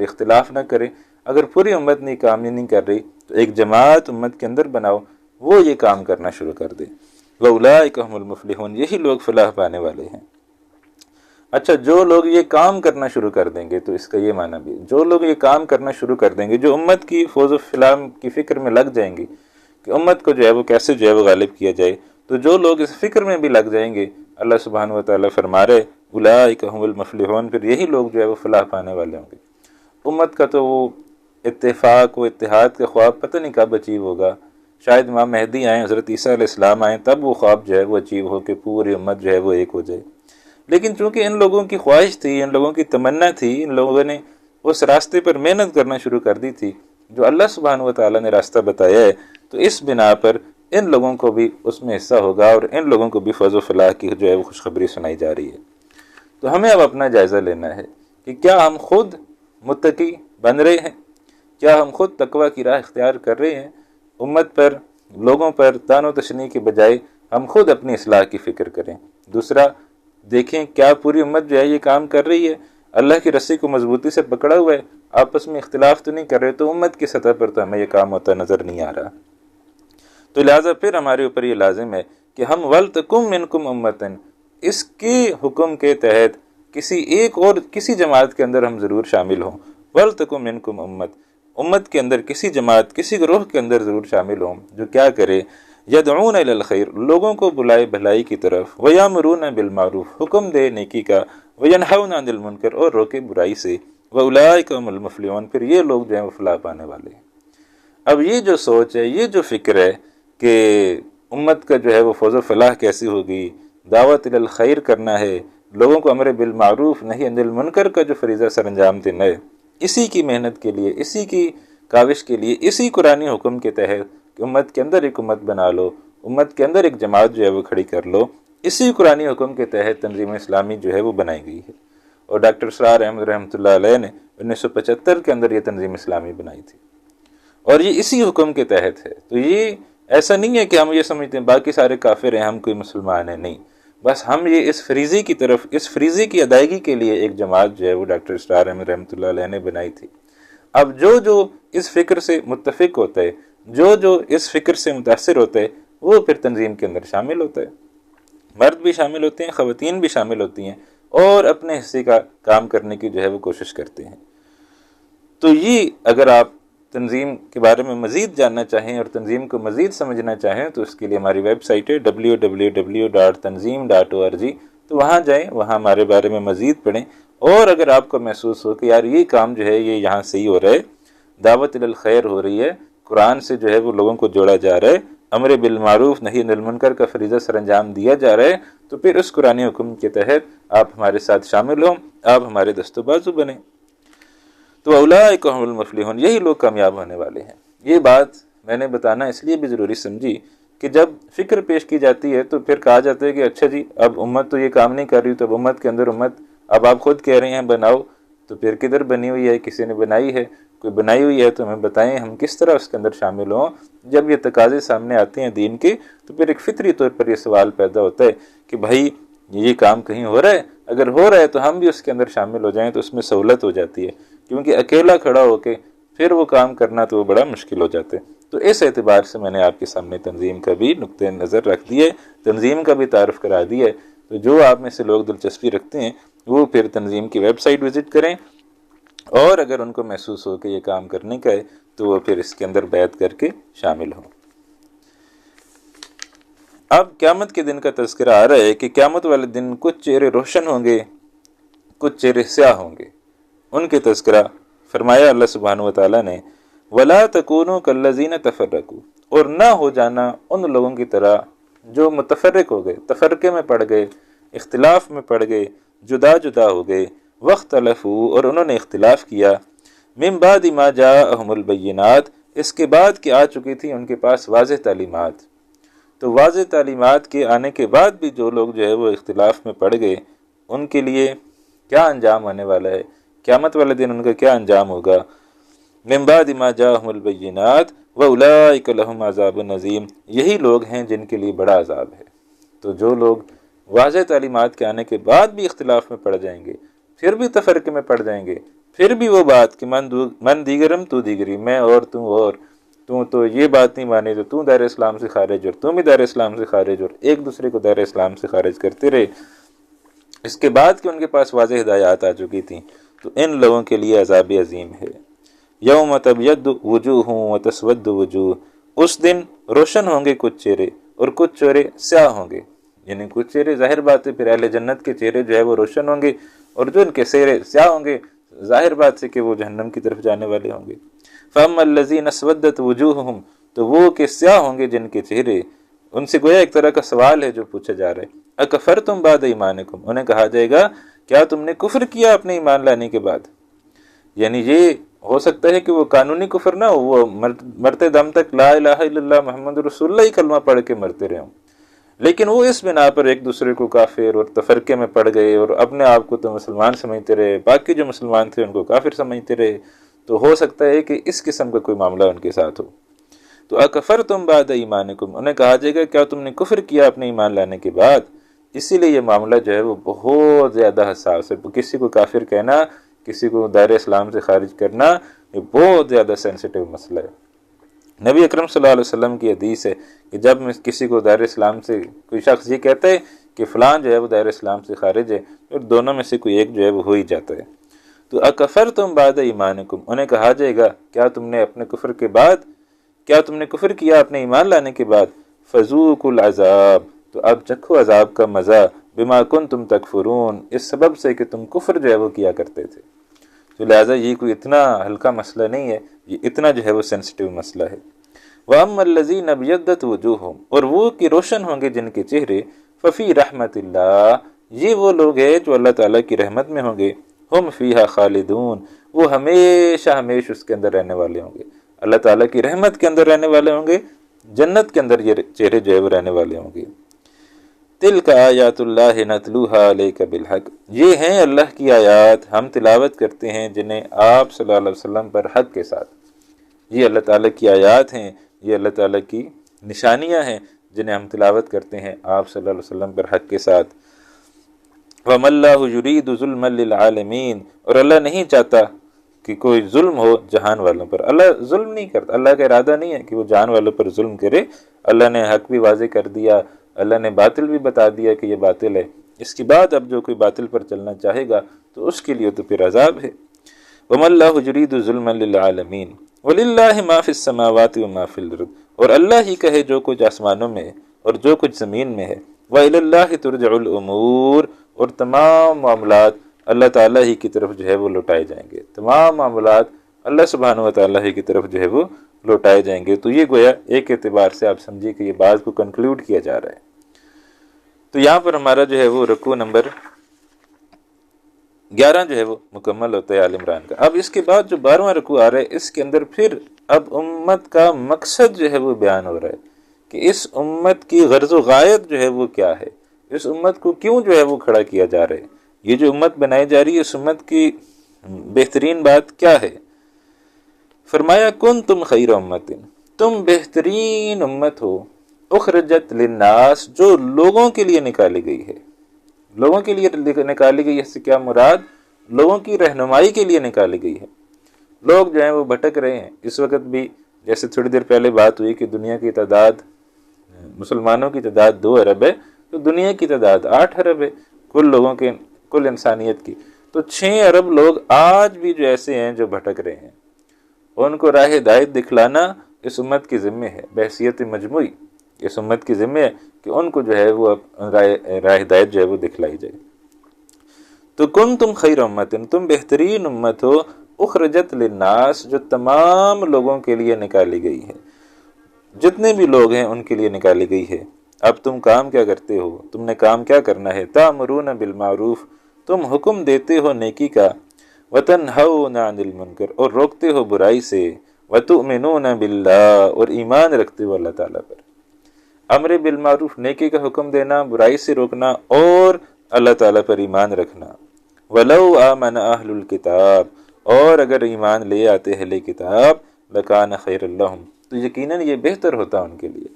اختلاف نہ کرے. اگر پوری امت نہیں کام نہیں کر رہی تو ایک جماعت امت کے اندر بناؤ، وہ یہ کام کرنا شروع کر دے. وَأُولَٰئِكَ هُمُ الْمُفْلِحُونَ، یہی لوگ فلاح پانے والے ہیں. اچھا، جو لوگ یہ کام کرنا شروع کر دیں گے تو اس کا یہ معنی بھی، جو لوگ یہ کام کرنا شروع کر دیں گے، جو امت کی فوز و فلاح کی فکر میں لگ جائیں گے کہ امت کو جو ہے وہ کیسے جو ہے وہ غالب کیا جائے، تو جو لوگ اس فکر میں بھی لگ جائیں گے، اللہ سبحانہ و تعالیٰ فرما رہے اولئک هم المفلحون، پھر یہی لوگ جو ہے وہ فلاح پانے والے ہوں گے. امت کا تو وہ اتفاق و اتحاد کا خواب پتہ نہیں کب اچیو ہوگا. شاید امام مہدی آئیں، حضرت عیسیٰ علیہ السلام آئیں، تب وہ خواب جو ہے وہ اچیو ہو کہ پوری امت جو ہے وہ ایک ہو جائے. لیکن چونکہ ان لوگوں کی خواہش تھی، ان لوگوں کی تمنا تھی، ان لوگوں نے اس راستے پر محنت کرنا شروع کر دی تھی جو اللہ سبحانہ و تعالیٰ نے راستہ بتایا ہے، تو اس بنا پر ان لوگوں کو بھی اس میں حصہ ہوگا اور ان لوگوں کو بھی فوز و فلاح کی جو ہے وہ خوشخبری سنائی جا رہی ہے. تو ہمیں اب اپنا جائزہ لینا ہے کہ کیا ہم خود متقی بن رہے ہیں، کیا ہم خود تقوی کی راہ اختیار کر رہے ہیں. امت پر، لوگوں پر طعن و تشنیع کے بجائے ہم خود اپنی اصلاح کی فکر کریں. دوسرا، دیکھیں کیا پوری امت جو ہے یہ کام کر رہی ہے. اللہ کی رسی کو مضبوطی سے پکڑا ہوا ہے، آپس میں اختلاف تو نہیں کر رہے، تو امت کی سطح پر تو ہمیں یہ کام ہوتا نظر نہیں آ رہا۔ تو لہٰذا پھر ہمارے اوپر یہ لازم ہے کہ ہم وَلْتَكُن مِّنْكُمْ أُمَّةٌ، اس کے حکم کے تحت کسی ایک اور کسی جماعت کے اندر ہم ضرور شامل ہوں۔ وَلْتَكُن مِّنْكُمْ أُمَّةٌ، امت کے اندر کسی جماعت کسی گروہ کے اندر ضرور شامل ہوں جو کیا کرے، یدعون الی الخیر، لوگوں کو بلائے بھلائی کی طرف، ویامرون بالمعروف، حکم دے نیکی کا، وینہون عن المنکر، اور روکے برائی سے، واولئک هم المفلحون، پھر یہ لوگ جو ہیں وہ فلاح پانے والے ہیں۔ اب یہ جو سوچ ہے، یہ جو فکر ہے کہ امت کا جو ہے وہ فوز و فلاح کیسی ہوگی، دعوت الی الخیر کرنا ہے، لوگوں کو امر بالمعروف نہی عن المنکر کا جو فریضہ سر انجام دینا ہے، اسی کی محنت کے لیے، اسی کی کاوش کے لیے، اسی قرآنی حکم کے تحت کہ امت کے اندر ایک امت بنا لو، امت کے اندر ایک جماعت جو ہے وہ کھڑی کر لو، اسی قرآنی حکم کے تحت تنظیم اسلامی جو ہے وہ بنائی گئی ہے۔ اور ڈاکٹر اسرار احمد رحمۃ اللہ علیہ نے 1975 کے اندر یہ تنظیم اسلامی بنائی تھی، اور یہ اسی حکم کے تحت ہے۔ تو یہ ایسا نہیں ہے کہ ہم یہ سمجھتے ہیں باقی سارے کافر ہیں، ہم کوئی مسلمان ہیں، نہیں، بس ہم یہ اس فریضے کی طرف، اس فریضے کی ادائیگی کے لیے ایک جماعت جو ہے وہ ڈاکٹر اسرار احمد رحمۃ اللہ علیہ نے بنائی تھی۔ اب جو اس فکر سے متفق ہوتا ہے، جو اس فکر سے متاثر ہوتا ہے، وہ پھر تنظیم کے اندر شامل ہوتا ہے۔ مرد بھی شامل ہوتے ہیں، خواتین بھی شامل ہوتی ہیں، اور اپنے حصے کا کام کرنے کی جو ہے وہ کوشش کرتے ہیں۔ تو یہ اگر آپ تنظیم کے بارے میں مزید جاننا چاہیں اور تنظیم کو مزید سمجھنا چاہیں تو اس کے لیے ہماری ویب سائٹ ہے www.tanzim.org، تو وہاں جائیں، وہاں ہمارے بارے میں مزید پڑھیں، اور اگر آپ کو محسوس ہو کہ یار یہ کام جو ہے یہ یہاں صحیح ہو رہا ہے، دعوت الی الخیر ہو رہی ہے، قرآن سے جو ہے وہ لوگوں کو جوڑا جا رہا ہے، امر بالمعروف نہی عن المنکر کا فریضہ سر انجام دیا جا رہا ہے، تو پھر اس قرآنی حکم کے تحت آپ ہمارے ساتھ شامل ہوں، آپ ہمارے دست و بازو بنیں۔ تو اولئک هم المفلحون، یہی لوگ کامیاب ہونے والے ہیں۔ یہ بات میں نے بتانا اس لیے بھی ضروری سمجھی کہ جب فکر پیش کی جاتی ہے تو پھر کہا جاتا ہے کہ اچھا جی اب امت تو یہ کام نہیں کر رہی، تو اب امت کے اندر امت، اب آپ خود کہہ رہے ہیں بناؤ، تو پھر کدھر بنی ہوئی ہے؟ کسی نے بنائی ہے؟ کوئی بنائی ہوئی ہے تو ہمیں بتائیں ہم کس طرح اس کے اندر شامل ہوں۔ جب یہ تقاضے سامنے آتے ہیں دین کے تو پھر ایک فطری طور پر یہ سوال پیدا ہوتا ہے کہ بھائی یہ کام کہیں ہو رہا ہے، اگر ہو رہا ہے تو ہم بھی اس کے اندر شامل ہو جائیں تو اس میں سہولت ہو جاتی ہے، کیونکہ اکیلا کھڑا ہو کے پھر وہ کام کرنا تو وہ بڑا مشکل ہو جاتا ہے۔ تو اس اعتبار سے میں نے آپ کے سامنے تنظیم کا بھی نقطۂ نظر رکھ دیے، تنظیم کا بھی تعارف کرا دیا ہے۔ تو جو آپ میں سے لوگ دلچسپی رکھتے ہیں وہ پھر تنظیم کی ویب سائٹ وزٹ کریں، اور اگر ان کو محسوس ہو کہ یہ کام کرنے کا ہے تو وہ پھر اس کے اندر بیعت کر کے شامل ہوں۔ اب قیامت کے دن کا تذکرہ آ رہا ہے کہ قیامت والے دن کچھ چہرے روشن ہوں گے، کچھ چہرے سیاہ ہوں گے۔ ان کے تذکرہ فرمایا اللہ سبحانہ وتعالیٰ نے، وَلَا تَكُونُوا كَالَّذِينَ تَفَرَّقُوا، اور نہ ہو جانا ان لوگوں کی طرح جو متفرق ہو گئے، تفرقے میں پڑ گئے، اختلاف میں پڑ گئے، جدا جدا ہو گئے، وَاخْتَلَفُوا، اور انہوں نے اختلاف کیا، مِن بَعْدِ مَا جَاءَهُمُ الْبَيِّنَاتُ، اس کے بعد کہ آ چکی تھی ان کے پاس واضح تعلیمات۔ تو واضح تعلیمات کے آنے کے بعد بھی جو لوگ جو ہے وہ اختلاف میں پڑ گئے، ان کے لیے کیا انجام ہونے والا ہے؟ قیامت والے دن ان کا کیا انجام ہوگا؟ من بعد ما جاءهم البینات واولئک لهم عذاب عظیم، یہی لوگ ہیں جن کے لیے بڑا عذاب ہے۔ تو جو لوگ واضح تعلیمات کے آنے کے بعد بھی اختلاف میں پڑ جائیں گے، پھر بھی تفرقے میں پڑ جائیں گے، پھر بھی وہ بات کہ من دیگرم تو دیگری، میں اور تو یہ بات نہیں مانی تو دائر اسلام سے خارج، اور تم بھی دائر اسلام سے خارج، اور ایک دوسرے کو دائر اسلام سے خارج کرتے رہے، اس کے بعد کہ ان کے پاس واضح ہدایات آ چکی تھیں، تو ان لوگوں کے لیے عذاب عظیم ہے۔ یوم تبید وجوہ وتسود وجوہ، اس دن روشن ہوں گے کچھ چہرے اور کچھ چہرے سیاہ ہوں گے، یعنی کچھ چہرے ظاہر بات ہے پھر اہل جنت کے چہرے جو ہے وہ روشن ہوں گے، اور جو ان کے چہرے سیاہ ہوں گے ظاہر بات ہے کہ وہ جہنم کی طرف جانے والے ہوں گے۔ فَأَمَّا الَّذِينَ اسْوَدَّتْ وُجُوهُهُمْ، تو وہ کہ سیاہ ہوں گے جن کے چہرے، ان سے گویا ایک طرح کا سوال ہے جو پوچھا جا رہا ہے، اکفرتم بعد ایمانکم، انہیں کہا جائے گا کیا تم نے کفر کیا اپنے ایمان لانے کے بعد؟ یعنی یہ ہو سکتا ہے کہ وہ قانونی کفر نہ ہو، وہ مرتے دم تک لا الہ الا اللہ محمد رسول اللہ ہی کلمہ پڑھ کے مرتے رہے ہوں، لیکن وہ اس بنا پر ایک دوسرے کو کافر اور تفرقے میں پڑ گئے، اور اپنے آپ کو تو مسلمان سمجھتے رہے، باقی جو مسلمان تھے ان کو کافر سمجھتے رہے، تو ہو سکتا ہے کہ اس قسم کا کوئی معاملہ ان کے ساتھ ہو۔ تو اکفرتم بعد ایمانکم، انہیں کہا جائے گا کیا تم نے کفر کیا اپنے ایمان لانے کے بعد؟ اسی لیے یہ معاملہ جو ہے وہ بہت زیادہ حساس ہے. کسی کو کافر کہنا، کسی کو دائرہ اسلام سے خارج کرنا، یہ بہت زیادہ سینسیٹیو مسئلہ ہے. نبی اکرم صلی اللہ علیہ وسلم کی حدیث ہے کہ جب کسی کو دائرہ اسلام سے کوئی شخص یہ کہتا ہے کہ فلان جو ہے وہ دائرہ اسلام سے خارج ہے، پھر دونوں میں سے کوئی ایک جو ہے وہ ہو ہی جاتا ہے. تو اکفرتم بعد ایمانکم، انہیں کہا جائے گا کیا تم نے اپنے کفر کے بعد، کیا تم نے کفر کیا اپنے ایمان لانے کے بعد، فذوقوا العذاب، تو اب چکھو عذاب کا مزہ، بما کنتم تکفرون، اس سبب سے کہ تم کفر جو ہے وہ کیا کرتے تھے. تو لہٰذا یہ کوئی اتنا ہلکا مسئلہ نہیں ہے، یہ اتنا جو ہے وہ سینسٹیو مسئلہ ہے. وَأَمَّا الَّذِينَ ابْيَضَّتْ وُجُوهُهُمْ، اور وہ کہ روشن ہوں گے جن کے چہرے، ففی رحمت اللہ، یہ وہ لوگ ہیں جو اللہ تعالیٰ کی رحمت میں ہوں گے. ہم فیہا خالدون، وہ ہمیشہ ہمیش اس کے اندر رہنے والے ہوں گے، اللہ تعالیٰ کی رحمت کے اندر رہنے والے ہوں گے، جنت کے اندر یہ چہرے جو ہے وہ رہنے والے ہوں گے. تلک آیات اللہ نتلوہا علیک بالحق، یہ ہیں اللہ کی آیات، ہم تلاوت کرتے ہیں جنہیں آپ صلی اللہ علیہ وسلم پر حق کے ساتھ. یہ اللہ تعالیٰ کی آیات ہیں، یہ اللہ تعالیٰ کی نشانیاں ہیں جنہیں ہم تلاوت کرتے ہیں آپ صلی اللہ علیہ وسلم پر حق کے ساتھ. وَمَا اللَّهُ يُرِيدُ ظُلْمًا لِلْعَالَمِينَ، اور اللہ نہیں چاہتا کہ کوئی ظلم ہو جہان والوں پر. اللہ ظلم نہیں کرتا، اللہ کا ارادہ نہیں ہے کہ وہ جہان والوں پر ظلم کرے. اللہ نے حق بھی واضح کر دیا، اللہ نے باطل بھی بتا دیا کہ یہ باطل ہے. اس کے بعد اب جو کوئی باطل پر چلنا چاہے گا تو اس کے لیے تو پھر عذاب ہے. وَمَا اللَّهُ يُرِيدُ ظُلْمًا لِلْعَالَمِينَ وَلِلَّهِ مَا فِي السَّمَاوَاتِ وَمَا فِي الْأَرْضِ، اور اللہ ہی کا ہے جو کچھ آسمانوں میں ہے اور جو کچھ زمین میں ہے. وَإِلَى اللَّهِ تُرْجَعُ الْأُمُورُ، اور تمام معاملات اللہ تعالیٰ ہی کی طرف جو ہے وہ لوٹائے جائیں گے. تمام معاملات اللہ سبحانہ و تعالیٰ ہی کی طرف جو ہے وہ لوٹائے جائیں گے. تو یہ گویا ایک اعتبار سے آپ سمجھیے کہ یہ بات کو کنکلوڈ کیا جا رہا ہے. تو یہاں پر ہمارا جو ہے وہ رکوع نمبر 11 جو ہے وہ مکمل ہوتا ہے آل عمران کا. اب اس کے بعد جو 12واں رکوع آ رہا ہے، اس کے اندر پھر اب امت کا مقصد جو ہے وہ بیان ہو رہا ہے کہ اس امت کی غرض و غایت جو ہے وہ کیا ہے، اس امت کو کیوں جو ہے وہ کھڑا کیا جا رہا ہے، یہ جو امت بنائی جا رہی ہے اس امت کی بہترین بات کیا ہے. فرمایا کنتم خیر امت، تم بہترین امت ہو، اخرجت للناس، جو لوگوں کے لیے نکالی گئی ہے. لوگوں کے لیے نکالی گئی ہے، اس سے کیا مراد؟ لوگوں کی رہنمائی کے لیے نکالی گئی ہے. لوگ جو ہیں وہ بھٹک رہے ہیں اس وقت بھی. جیسے تھوڑی دیر پہلے بات ہوئی کہ دنیا کی تعداد، مسلمانوں کی تعداد 2 ارب ہے، تو دنیا کی تعداد 8 ارب ہے کل لوگوں کے، کل انسانیت کی. تو 6 ارب لوگ آج بھی جو ایسے ہیں جو بھٹک رہے ہیں. ان کو راہ ہدایت دکھلانا اس امت کی ذمہ ہے، بحیثیت مجموعی اس امت کی ذمہ ہے کہ ان کو جو ہے وہ راہ ہدایت جو ہے وہ دکھلائی جائے. تو کنتم خیر امت، تم بہترین امت ہو، اخرجت للناس، جو تمام لوگوں کے لیے نکالی گئی ہے، جتنے بھی لوگ ہیں ان کے لیے نکالی گئی ہے. اب تم کام کیا کرتے ہو؟ تم نے کام کیا کرنا ہے؟ تأمرون بالمعروف، تم حکم دیتے ہو نیکی کا، وتنہون عن المنکر، اور روکتے ہو برائی سے، وتؤمنون باللہ، اور ایمان رکھتے ہو اللہ تعالیٰ پر. امر بالمعروف نیکی کا حکم دینا، برائی سے روکنا، اور اللہ تعالیٰ پر ایمان رکھنا. ولو آمن اہل الکتاب، اور اگر ایمان لے آتے اہل کتاب، لکان خیر لہم، تو یقیناً یہ بہتر ہوتا ان کے لیے.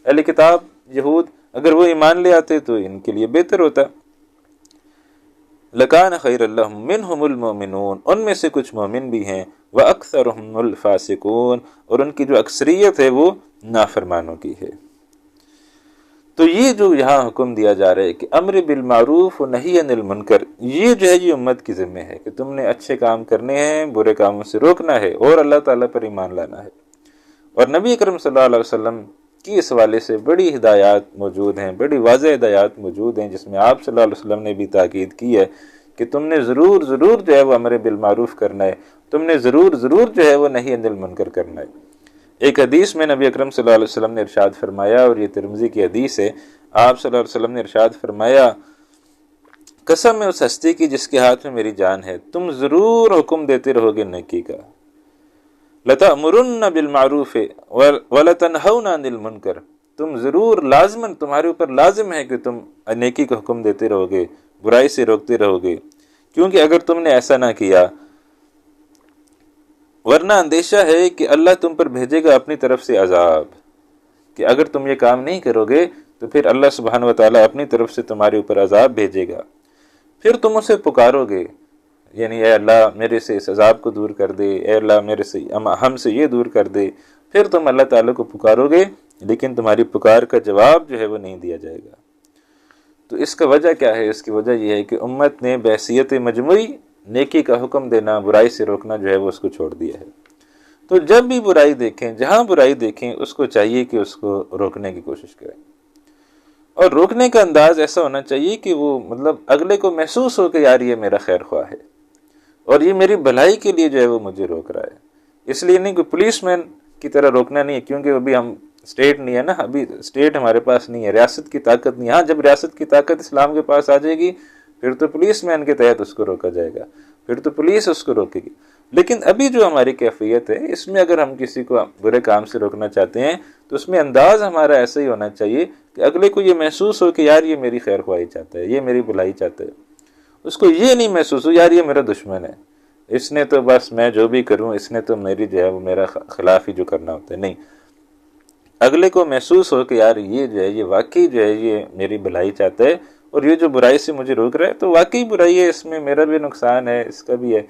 اہل کتاب یہود اگر وہ ایمان لے آتے تو ان کے لیے بہتر ہوتا. لکان خیر لہم منہم المؤمنون، ان میں سے کچھ مومن بھی ہیں، واکثرہم الفاسقون، اور ان کی جو اکثریت ہے وہ نافرمانوں کی ہے. تو یہ جو یہاں حکم دیا جا رہا ہے کہ امر بالمعروف و نہی عن المنکر، یہ جو ہے یہ امت کی ذمہ ہے کہ تم نے اچھے کام کرنے ہیں، برے کاموں سے روکنا ہے، اور اللہ تعالیٰ پر ایمان لانا ہے. اور نبی اکرم صلی اللہ علیہ وسلم کی اس حوالے سے بڑی ہدایات موجود ہیں، بڑی واضح ہدایات موجود ہیں، جس میں آپ صلی اللہ علیہ وسلم نے بھی تاکید کی ہے کہ تم نے ضرور ضرور جو ہے وہ امر بالمعروف کرنا ہے، تم نے ضرور ضرور جو ہے وہ نہی عن المنکر کرنا ہے. ایک حدیث میں نبی اکرم صلی اللہ علیہ وسلم نے ارشاد فرمایا، اور یہ ترمذی کی حدیث ہے، آپ صلی اللہ علیہ وسلم نے ارشاد فرمایا، قسم ہے اس ہستی کی جس کے ہاتھ میں میری جان ہے، تم ضرور حکم دیتے رہو گے نیکی کا. لَتَأْمُرُنَّ بِالْمَعْرُوفِ وَلَتَنْهَوْنَ عَنِ الْمُنْكَرِ، تم ضرور لازماً، تمہارے اوپر لازم ہے کہ تم نیکی کا حکم دیتے رہو گے، برائی سے روکتے رہو گے. کیونکہ اگر تم نے ایسا نہ کیا، ورنہ اندیشہ ہے کہ اللہ تم پر بھیجے گا اپنی طرف سے عذاب، کہ اگر تم یہ کام نہیں کرو گے تو پھر اللہ سبحانہ و تعالیٰ اپنی طرف سے تمہارے اوپر عذاب بھیجے گا. پھر تم اسے پکارو گے، یعنی اے اللہ میرے سے اس عذاب کو دور کر دے، اے اللہ میرے سے ہم سے یہ دور کر دے. پھر تم اللہ تعالیٰ کو پکارو گے، لیکن تمہاری پکار کا جواب جو ہے وہ نہیں دیا جائے گا. تو اس کا وجہ کیا ہے؟ اس کی وجہ یہ ہے کہ امت نے بحیثیت مجموعی نیکی کا حکم دینا، برائی سے روکنا جو ہے وہ اس کو چھوڑ دیا ہے. تو جب بھی برائی دیکھیں، جہاں برائی دیکھیں، اس کو چاہیے کہ اس کو روکنے کی کوشش کریں. اور روکنے کا انداز ایسا ہونا چاہیے کہ وہ مطلب اگلے کو محسوس ہو کہ یار یہ میرا خیر خواہ ہے اور یہ میری بھلائی کے لیے جو ہے وہ مجھے روک رہا ہے. اس لیے نہیں کہ پولیس مین کی طرح روکنا نہیں ہے، کیونکہ ابھی ہم اسٹیٹ نہیں ہے نا، ابھی اسٹیٹ ہمارے پاس نہیں ہے، ریاست کی طاقت نہیں ہے. ہاں جب ریاست کی طاقت اسلام کے پاس آ جائے گی پھر تو پولیس مین کے تحت اس کو روکا جائے گا، پھر تو پولیس اس کو روکے گی. لیکن ابھی جو ہماری کیفیت ہے اس میں اگر ہم کسی کو برے کام سے روکنا چاہتے ہیں تو اس میں انداز ہمارا ایسا ہی ہونا چاہیے کہ اگلے کو یہ محسوس ہو کہ یار یہ میری خیر خواہی چاہتا ہے، یہ میری بھلائی چاہتا ہے. اس کو یہ نہیں محسوس ہو یار یہ میرا دشمن ہے، اس نے تو بس میں جو بھی کروں اس نے تو میری جو ہے وہ میرا خلاف ہی جو کرنا ہوتا ہے. نہیں، اگلے کو محسوس ہو کہ یار یہ جو ہے یہ واقعی جو ہے یہ میری بھلائی چاہتا ہے اور یہ جو برائی سے مجھے روک رہا ہے تو واقعی برائی ہے، اس میں میرا بھی نقصان ہے، اس کا بھی ہے،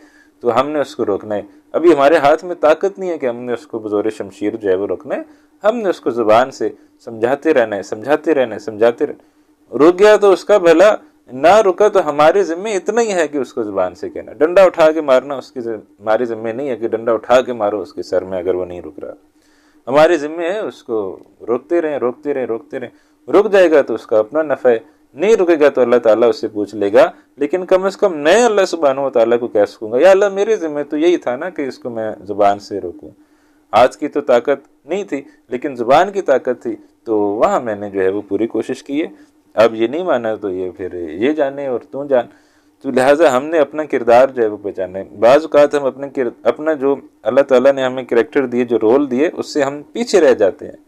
تو ہم نے اس کو روکنا ہے. ابھی ہمارے ہاتھ میں طاقت نہیں ہے کہ ہم نے اس کو بزور شمشیر جو ہے وہ روکنا ہے. ہم نے اس کو زبان سے سمجھاتے رہنا ہے، سمجھاتے رہنا ہے، سمجھاتے رہنا. رک گیا تو اس کا بھلا، نہ رکا تو ہمارے ذمے اتنا ہی ہے کہ اس کو زبان سے کہنا. ڈنڈا اٹھا کے مارنا اس کی ہمارے ذمے نہیں ہے کہ ڈنڈا اٹھا کے مارو اس کے سر میں اگر وہ نہیں رک رہا. ہمارے ذمے ہے اس کو روکتے رہیں، روکتے رہیں، روکتے رہیں. رک جائے گا تو اس کا اپنا نفع ہے، نہیں رکے گا تو اللہ تعالیٰ اس سے پوچھ لے گا. لیکن کم از کم میں اللہ سبحانہ و تعالیٰ کو کہہ سکوں گا یا اللہ میرے ذمہ تو یہی تھا نا کہ اس کو میں زبان سے روکوں. ہاتھ کی تو طاقت نہیں تھی لیکن زبان کی طاقت تھی، تو وہاں میں نے جو ہے وہ پوری کوشش کی ہے. اب یہ نہیں مانا تو یہ پھر یہ جانے اور تو جان. تو لہٰذا ہم نے اپنا کردار جو ہے وہ پہچانا ہے. بعض اوقات ہم اپنا جو اللہ تعالیٰ نے ہمیں کریکٹر دیے، جو رول دیے، اس سے ہم پیچھے رہ جاتے ہیں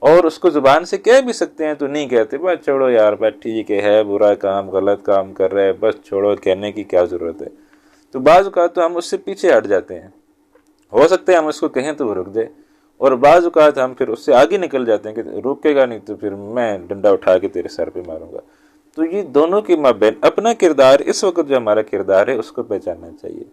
اور اس کو زبان سے کہہ بھی سکتے ہیں تو نہیں کہتے. بس چھوڑو یار، بس ٹھیک ہے، برا کام غلط کام کر رہے، بس چھوڑو، کہنے کی کیا ضرورت ہے. تو بعض اوقات تو ہم اس سے پیچھے ہٹ جاتے ہیں. ہو سکتا ہے ہم اس کو کہیں تو وہ رک جائے، اور بعض اوقات ہم پھر اس سے آگے نکل جاتے ہیں کہ روکے گا نہیں تو پھر میں ڈنڈا اٹھا کے تیرے سر پہ ماروں گا. تو یہ دونوں کے مابین اپنا کردار، اس وقت جو ہمارا کردار ہے اس کو پہچاننا چاہیے.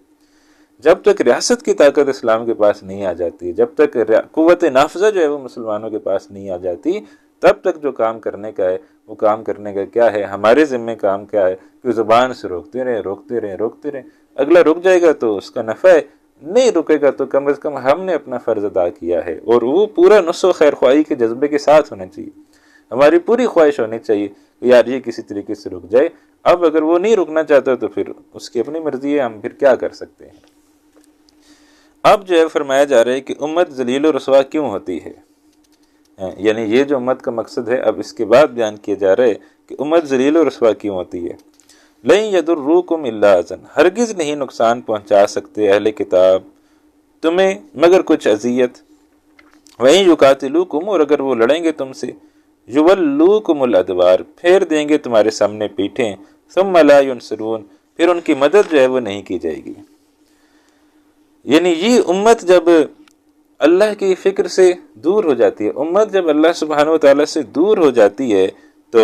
جب تک ریاست کی طاقت اسلام کے پاس نہیں آ جاتی، جب تک قوت نافذہ جو ہے وہ مسلمانوں کے پاس نہیں آ جاتی، تب تک جو کام کرنے کا ہے وہ کام کرنے کا کیا ہے، ہمارے ذمہ کام کیا ہے کہ زبان سے روکتے رہیں، روکتے رہیں، روکتے رہیں. اگلا رک جائے گا تو اس کا نفع ہے، نہیں رکے گا تو کم از کم ہم نے اپنا فرض ادا کیا ہے. اور وہ پورا نصح و خیر خواہی کے جذبے کے ساتھ ہونا چاہیے. ہماری پوری خواہش ہونی چاہیے کہ یار یہ کسی طریقے سے رک جائے. اب اگر وہ نہیں رکنا چاہتا تو پھر اس کی اپنی مرضی ہے، ہم پھر کیا کر سکتے ہیں. اب جو ہے فرمایا جا رہا ہے کہ امت ذلیل و رسوا کیوں ہوتی ہے، یعنی یہ جو امت کا مقصد ہے اب اس کے بعد بیان کیا جا رہا ہے کہ امت ذلیل و رسوا کیوں ہوتی ہے. لَن يَضُرُّوكُمْ إِلَّا أَذًى، ہرگز نہیں نقصان پہنچا سکتے اہل کتاب تمہیں مگر کچھ اذیت. وَإِن يُقَاتِلُوكُمْ، اور اگر وہ لڑیں گے تم سے، يُوَلُّوكُمُ الْأَدْبَارَ، پھیر دیں گے تمہارے سامنے پیٹھیں، ثُمَّ لَا يُنصِرُونَ، پھر ان کی مدد جو ہے وہ نہیں کی جائے گی. یعنی یہ امت جب اللہ کی فکر سے دور ہو جاتی ہے، امت جب اللہ سبحانہ و تعالیٰ سے دور ہو جاتی ہے تو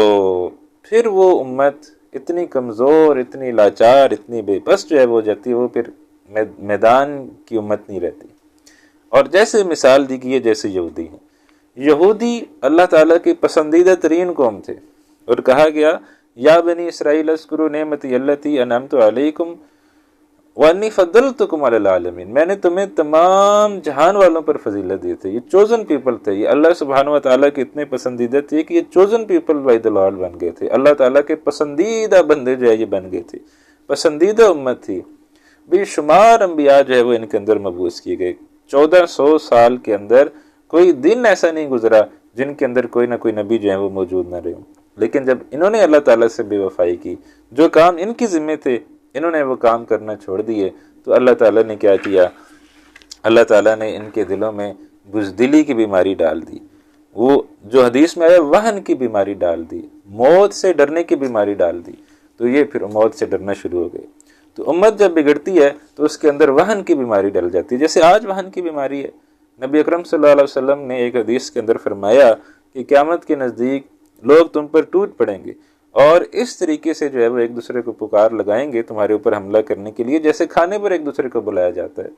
پھر وہ امت اتنی کمزور، اتنی لاچار، اتنی بے بس جو ہے وہ ہو جاتی ہے، وہ پھر میدان کی امت نہیں رہتی. اور جیسے مثال دی گئی ہے جیسے یہودی ہیں. یہودی اللہ تعالیٰ کی پسندیدہ ترین قوم تھے اور کہا گیا یا بنی اسرائیل اذکروا نعمتی التی انعمت علیکم وانی فضلتکم علی العالمین، میں نے تمہیں تمام جہان والوں پر فضیلت دی تھی. یہ چوزن پیپل تھے، یہ اللہ سبحانہ و تعالیٰ کے اتنے پسندیدہ تھے کہ یہ chosen people by the lord بن گئے تھے. اللہ تعالیٰ کے پسندیدہ بندے جو ہے یہ بن گئے تھے، پسندیدہ امت تھی. بے شمار انبیاء جو ہے وہ ان کے اندر مبعوث کیے گئے. 1400 سال کے اندر کوئی دن ایسا نہیں گزرا جن کے اندر کوئی نہ کوئی نبی جو ہے وہ موجود نہ رہے. لیکن جب انہوں نے اللہ تعالیٰ سے بے وفائی کی، جو کام ان کی ذمہ تھے انہوں نے وہ کام کرنا چھوڑ دیے، تو اللہ تعالیٰ نے کیا کیا؟ اللہ تعالیٰ نے ان کے دلوں میں بزدلی کی بیماری ڈال دی. وہ جو حدیث میں آیا وہن کی بیماری ڈال دی، موت سے ڈرنے کی بیماری ڈال دی. تو یہ پھر موت سے ڈرنا شروع ہو گئے. تو امت جب بگڑتی ہے تو اس کے اندر وہن کی بیماری ڈل جاتی ہے، جیسے آج وہن کی بیماری ہے. نبی اکرم صلی اللہ علیہ وسلم نے ایک حدیث کے اندر فرمایا کہ قیامت کے نزدیک لوگ تم پر ٹوٹ پڑیں گے اور اس طریقے سے جو ہے وہ ایک دوسرے کو پکار لگائیں گے تمہارے اوپر حملہ کرنے کے لیے، جیسے کھانے پر ایک دوسرے کو بلایا جاتا ہے۔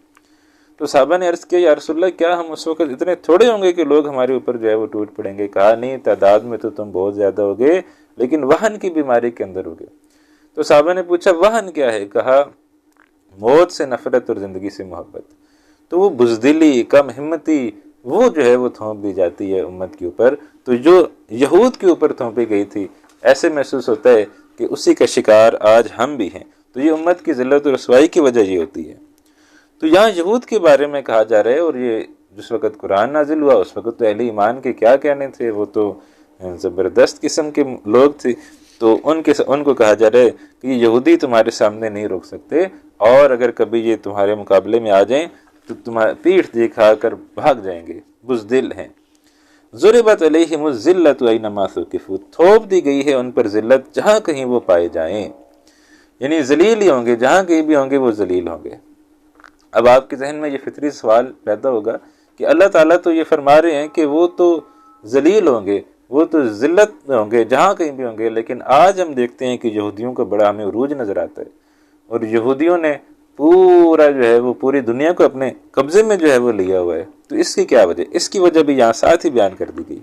تو صحابہ نے عرض کیا یا رسول اللہ کیا ہم اس وقت اتنے تھوڑے ہوں گے کہ لوگ ہمارے اوپر جو ہے وہ ٹوٹ پڑیں گے؟ کہا نہیں، تعداد میں تو تم بہت زیادہ ہوگے لیکن وہن کی بیماری کے اندر ہوگے۔ تو صحابہ نے پوچھا وہن کیا ہے؟ کہا موت سے نفرت اور زندگی سے محبت۔ تو وہ بزدلی، کم ہمتی، وہ جو ہے وہ تھوپ دی جاتی ہے امت کے اوپر، تو جو یہود کے اوپر تھوپی گئی تھی، ایسے محسوس ہوتا ہے کہ اسی کا شکار آج ہم بھی ہیں۔ تو یہ امت کی ذلت و رسوائی کی وجہ یہ ہوتی ہے۔ تو یہاں یہود کے بارے میں کہا جا رہا ہے، اور یہ جس وقت قرآن نازل ہوا اس وقت تو اہل ایمان کے کیا کہنے تھے، وہ تو زبردست قسم کے لوگ تھے۔ تو ان کو کہا جا رہا ہے کہ یہ یہودی تمہارے سامنے نہیں روک سکتے، اور اگر کبھی یہ تمہارے مقابلے میں آ جائیں تو تمہاری پیٹھ دکھا کر بھاگ جائیں گے، بزدل ہیں۔ ضربت علیہم الذلۃ اینما ثقفوا، تھوپ دی گئی ہے ان پر ذلت جہاں کہیں وہ پائے جائیں، یعنی ذلیل ہی ہوں گے، جہاں کہیں بھی ہوں گے وہ ذلیل ہوں گے۔ اب آپ کے ذہن میں یہ فطری سوال پیدا ہوگا کہ اللہ تعالیٰ تو یہ فرما رہے ہیں کہ وہ تو ذلیل ہوں گے، وہ تو ذلت میں ہوں گے، جہاں کہیں بھی ہوں گے، لیکن آج ہم دیکھتے ہیں کہ یہودیوں کا بڑا ہمیں عروج نظر آتا ہے، اور یہودیوں نے پورا جو ہے وہ پوری دنیا کو اپنے قبضے میں جو ہے وہ لیا ہوا ہے۔ تو اس کی کیا وجہ؟ اس کی وجہ بھی یہاں ساتھ ہی بیان کر دی گئی۔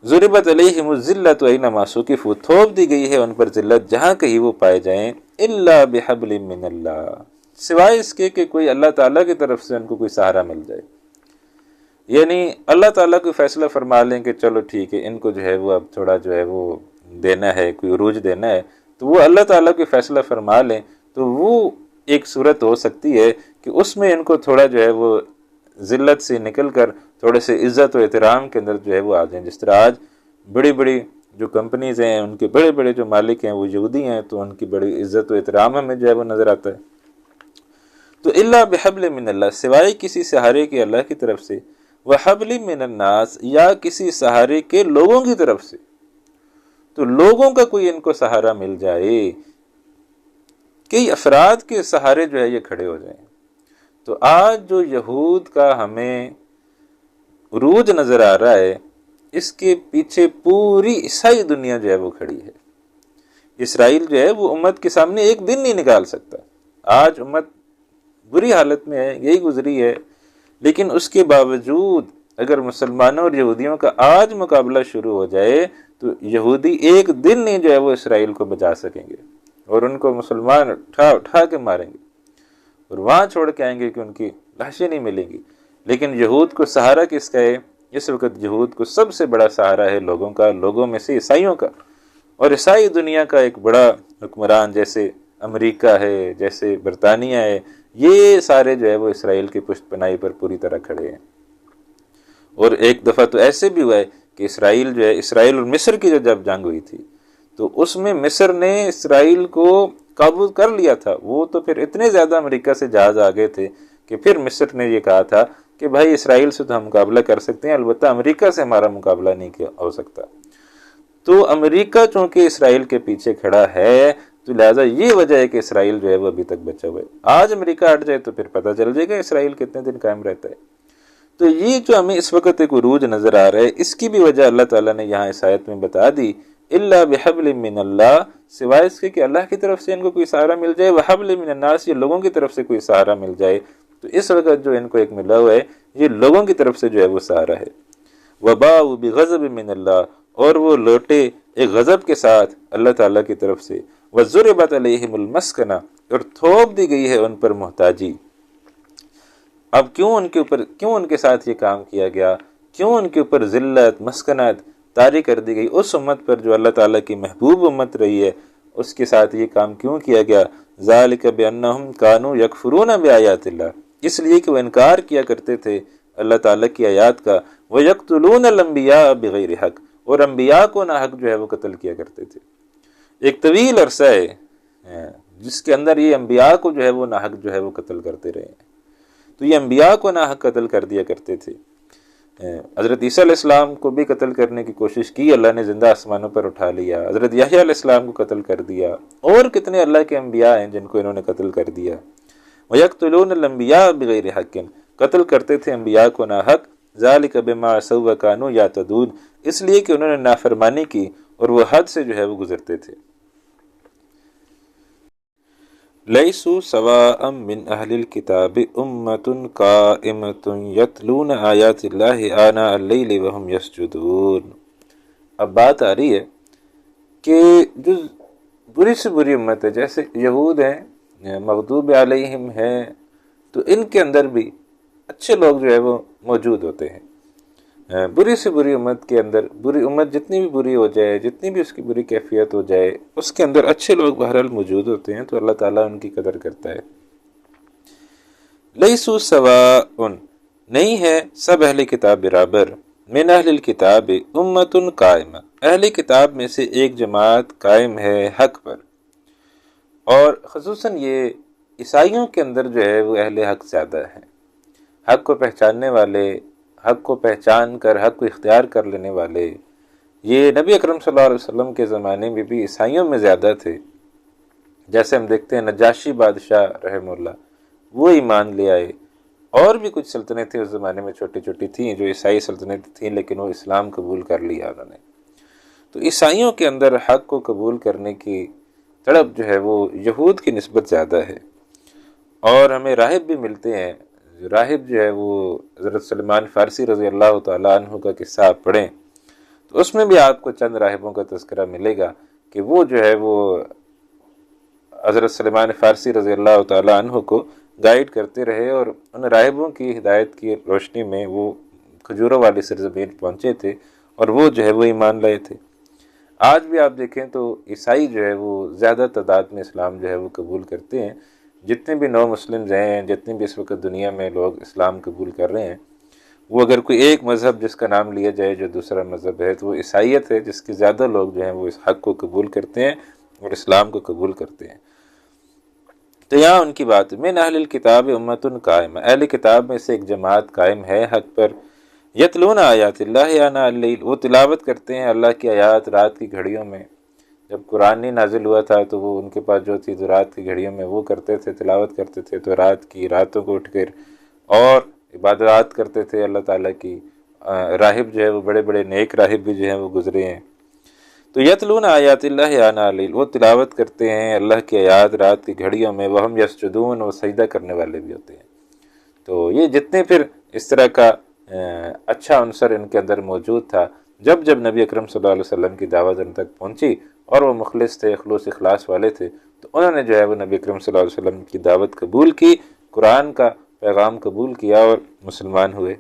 ضربت علیہم الذلۃ اینما ثقفوا، تھوپ دی گئی ہے ان پر ذلت جہاں کہیں وہ پائے جائیں، الا بحبل من اللہ، سوائے اس کے کہ کوئی اللہ تعالیٰ کی طرف سے ان کو کوئی سہارا مل جائے، یعنی اللہ تعالیٰ کوئی فیصلہ فرما لیں کہ چلو ٹھیک ہے ان کو جو ہے وہ اب تھوڑا جو ہے وہ دینا ہے، کوئی عروج دینا ہے، تو وہ اللہ تعالیٰ کوئی فیصلہ فرما لیں تو وہ ایک صورت ہو سکتی ہے کہ اس میں ان کو تھوڑا جو ہے وہ ذلت سے نکل کر تھوڑے سے عزت و احترام کے اندر جو ہے وہ آ جائیں۔ جس طرح آج بڑی بڑی جو کمپنیز ہیں ان کے بڑے بڑے جو مالک ہیں وہ یہودی ہیں، تو ان کی بڑی عزت و احترام ہمیں جو ہے وہ نظر آتا ہے۔ تو الا بحبل من اللہ، سوائے کسی سہارے کے اللہ کی طرف سے، وحبل من الناس، یا کسی سہارے کے لوگوں کی طرف سے، تو لوگوں کا کوئی ان کو سہارا مل جائے، کئی افراد کے سہارے جو ہے یہ کھڑے ہو جائیں۔ تو آج جو یہود کا ہمیں عروج نظر آ رہا ہے، اس کے پیچھے پوری عیسائی دنیا جو ہے وہ کھڑی ہے۔ اسرائیل جو ہے وہ امت کے سامنے ایک دن نہیں نکال سکتا۔ آج امت بری حالت میں ہے، یہی گزری ہے، لیکن اس کے باوجود اگر مسلمانوں اور یہودیوں کا آج مقابلہ شروع ہو جائے تو یہودی ایک دن نہیں جو ہے وہ اسرائیل کو بچا سکیں گے، اور ان کو مسلمان اٹھا کے ماریں گے اور وہاں چھوڑ کے آئیں گے کہ ان کی لاشیں نہیں ملیں گی۔ لیکن یہود کو سہارا کس کا ہے؟ اس وقت یہود کو سب سے بڑا سہارا ہے لوگوں کا، لوگوں میں سے عیسائیوں کا، اور عیسائی دنیا کا ایک بڑا حکمران جیسے امریکہ ہے، جیسے برطانیہ ہے، یہ سارے جو ہے وہ اسرائیل کی پشت پناہی پر پوری طرح کھڑے ہیں۔ اور ایک دفعہ تو ایسے بھی ہوا ہے کہ اسرائیل جو ہے، اسرائیل اور مصر کی جو جب جنگ ہوئی تھی تو اس میں مصر نے اسرائیل کو قابو کر لیا تھا، وہ تو پھر اتنے زیادہ امریکہ سے جہاز آگے تھے کہ پھر مصر نے یہ کہا تھا کہ بھائی اسرائیل سے تو ہم مقابلہ کر سکتے ہیں، البتہ امریکہ سے ہمارا مقابلہ نہیں ہو سکتا۔ تو امریکہ چونکہ اسرائیل کے پیچھے کھڑا ہے تو لہٰذا یہ وجہ ہے کہ اسرائیل جو ہے وہ ابھی تک بچا ہوا ہے۔ آج امریکہ ہٹ جائے تو پھر پتہ چل جائے گا اسرائیل کتنے دن قائم رہتا ہے۔ تو یہ جو ہمیں اس وقت ایک عروج نظر آ رہا ہے، اس کی بھی وجہ اللہ تعالیٰ نے یہاں اس آیت میں بتا دی، الا بحبل من اللہ، سوائے اس کے کہ اللہ کی طرف سے ان کو کوئی سہارا مل جائے، وحبل من الناس، یہ لوگوں کی طرف سے کوئی سہارا مل جائے۔ تو اس وقت جو ان کو ایک ملا ہوا ہے یہ لوگوں کی طرف سے جو ہے وہ سہارا ہے۔ وباءوا بغضب من اللہ، اور وہ لوٹے ایک غضب کے ساتھ اللہ تعالیٰ کی طرف سے، وضربت علیہم المسکنہ، اور تھوپ دی گئی ہے ان پر محتاجی۔ اب کیوں ان کے ساتھ یہ کام کیا گیا؟ کیوں ان کے اوپر ذلت، مسکنت طاری کر دی گئی؟ اس امت پر جو اللہ تعالیٰ کی محبوب امت رہی ہے اس کے ساتھ یہ کام کیوں کیا گیا؟ ذالک بانہم کانوا یکفرون بآیات اللہ، اس لیے کہ وہ انکار کیا کرتے تھے اللہ تعالیٰ کی آیات کا، ویقتلون الانبیاء بغیر حق، اور انبیاء کو ناحق جو ہے وہ قتل کیا کرتے تھے۔ ایک طویل عرصہ ہے جس کے اندر یہ انبیاء کو جو ہے وہ ناحق جو ہے وہ قتل کرتے رہے ہیں۔ تو یہ انبیاء کو ناحق قتل کر دیا کرتے تھے۔ حضرت عیسیٰ علیہ السلام کو بھی قتل کرنے کی کوشش کی، اللہ نے زندہ آسمانوں پر اٹھا لیا۔ حضرت یحییٰ علیہ السلام کو قتل کر دیا، اور کتنے اللہ کے انبیاء ہیں جن کو انہوں نے قتل کر دیا۔ وَيَقْتُلُونَ الْأَنْبِيَاءَ بِغَيْرِ حَقٍّ، قتل کرتے تھے انبیاء کو ناحق۔ ذَلِكَ بِمَا عَصَوْا وَكَانُوا يَعْتَدُونَ، اس لیے کہ انہوں نے نافرمانی کی اور وہ حد سے جو ہے وہ گزرتے تھے۔ لیسوا سواء من اہل الکتاب امۃ قائمۃ یتلون آیات اللہ آناء اللیل وہم یسجدون۔ اب بات آ رہی ہے کہ جو بری سے بری امت ہے، جیسے یہود ہیں، مغضوب علیہم ہیں، تو ان کے اندر بھی اچھے لوگ جو ہے وہ موجود ہوتے ہیں۔ بری سے بری امت کے اندر، بری امت جتنی بھی بری ہو جائے، جتنی بھی اس کی بری کیفیت ہو جائے، اس کے اندر اچھے لوگ بہرحال موجود ہوتے ہیں، تو اللہ تعالیٰ ان کی قدر کرتا ہے۔ لیسوا سواء، نہیں ہے سب اہل کتاب برابر، من اہل الکتاب امۃ قائمہ، اہل کتاب میں سے ایک جماعت قائم ہے حق پر، اور خصوصاً یہ عیسائیوں کے اندر جو ہے وہ اہل حق زیادہ ہیں، حق کو پہچاننے والے، حق کو پہچان کر حق کو اختیار کر لینے والے۔ یہ نبی اکرم صلی اللہ علیہ وسلم کے زمانے میں بھی عیسائیوں میں زیادہ تھے، جیسے ہم دیکھتے ہیں نجاشی بادشاہ رحمہ اللہ، وہ ایمان لے آئے، اور بھی کچھ سلطنتیں اس زمانے میں چھوٹی چھوٹی تھیں جو عیسائی سلطنتیں تھیں، لیکن وہ اسلام قبول کر لیا انہوں نے۔ تو عیسائیوں کے اندر حق کو قبول کرنے کی تڑپ جو ہے وہ یہود کی نسبت زیادہ ہے۔ اور ہمیں راہب بھی ملتے ہیں، راہب جو ہے وہ حضرت سلمان فارسی رضی اللہ تعالیٰ عنہ کا قصہ آپ پڑھیں تو اس میں بھی آپ کو چند راہبوں کا تذکرہ ملے گا کہ وہ جو ہے وہ حضرت سلمان فارسی رضی اللہ تعالیٰ عنہ کو گائیڈ کرتے رہے، اور ان راہبوں کی ہدایت کی روشنی میں وہ کھجوروں والی سرزمین پہنچے تھے، اور وہ جو ہے وہ ایمان لائے تھے۔ آج بھی آپ دیکھیں تو عیسائی جو ہے وہ زیادہ تعداد میں اسلام جو ہے وہ قبول کرتے ہیں۔ جتنے بھی نو مسلمز ہیں، جتنے بھی اس وقت دنیا میں لوگ اسلام قبول کر رہے ہیں، وہ اگر کوئی ایک مذہب جس کا نام لیا جائے جو دوسرا مذہب ہے تو وہ عیسائیت ہے، جس کے زیادہ لوگ جو ہیں وہ اس حق کو قبول کرتے ہیں اور اسلام کو قبول کرتے ہیں۔ تو یہاں ان کی بات، من اہل الکتاب امۃ قائمہ، اہل کتاب میں سے ایک جماعت قائم ہے حق پر، یتلون آیات اللہ آناء اللیل، وہ تلاوت کرتے ہیں اللہ کی آیات رات کی گھڑیوں میں۔ جب قرآن نہیں نازل ہوا تھا تو وہ ان کے پاس جو تھی تو رات کی گھڑیوں میں وہ کرتے تھے، تلاوت کرتے تھے، تو راتوں کو اٹھ کر اور عبادات کرتے تھے اللہ تعالیٰ کی۔ راہب جو ہے وہ بڑے بڑے نیک راہب بھی جو ہیں وہ گزرے ہیں۔ تو یتلون آیات اللہ آناء اللیل، وہ تلاوت کرتے ہیں اللہ کی آیات رات کی گھڑیوں میں، وہم یسجدون، وہ سجدہ کرنے والے بھی ہوتے ہیں۔ تو یہ جتنے پھر اس طرح کا اچھا عنصر ان کے اندر موجود تھا، جب جب نبی اکرم صلی اللہ علیہ وسلم کی دعوت ان تک پہنچی اور وہ مخلص تھے، اخلاص والے تھے، تو انہوں نے جو ہے وہ نبی اکرم صلی اللہ علیہ وسلم کی دعوت قبول کی، قرآن کا پیغام قبول کیا اور مسلمان ہوئے۔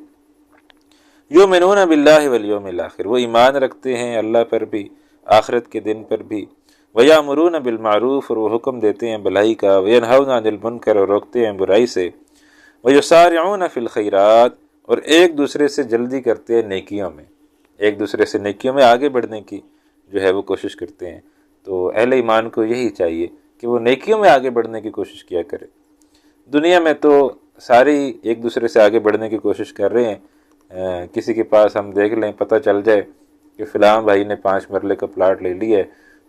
یؤمنون باللہ والیوم الآخر، وہ ایمان رکھتے ہیں اللہ پر بھی، آخرت کے دن پر بھی۔ ویامرون بالمعروف، اور وہ حکم دیتے ہیں بھلائی کا، وینہون عن المنکر، اور روکتے ہیں برائی سے۔ ویسارعون فی الخیرات، اور ایک دوسرے سے جلدی کرتے ہیں نیکیوں میں، ایک دوسرے سے نیکیوں میں آگے بڑھنے کی جو ہے وہ کوشش کرتے ہیں۔ تو اہل ایمان کو یہی چاہیے کہ وہ نیکیوں میں آگے بڑھنے کی کوشش کیا کرے۔ دنیا میں تو سارے ایک دوسرے سے آگے بڑھنے کی کوشش کر رہے ہیں، کسی کے پاس ہم دیکھ لیں، پتہ چل جائے کہ فلاں بھائی نے 5 مرلے کا پلاٹ لے لیا ہے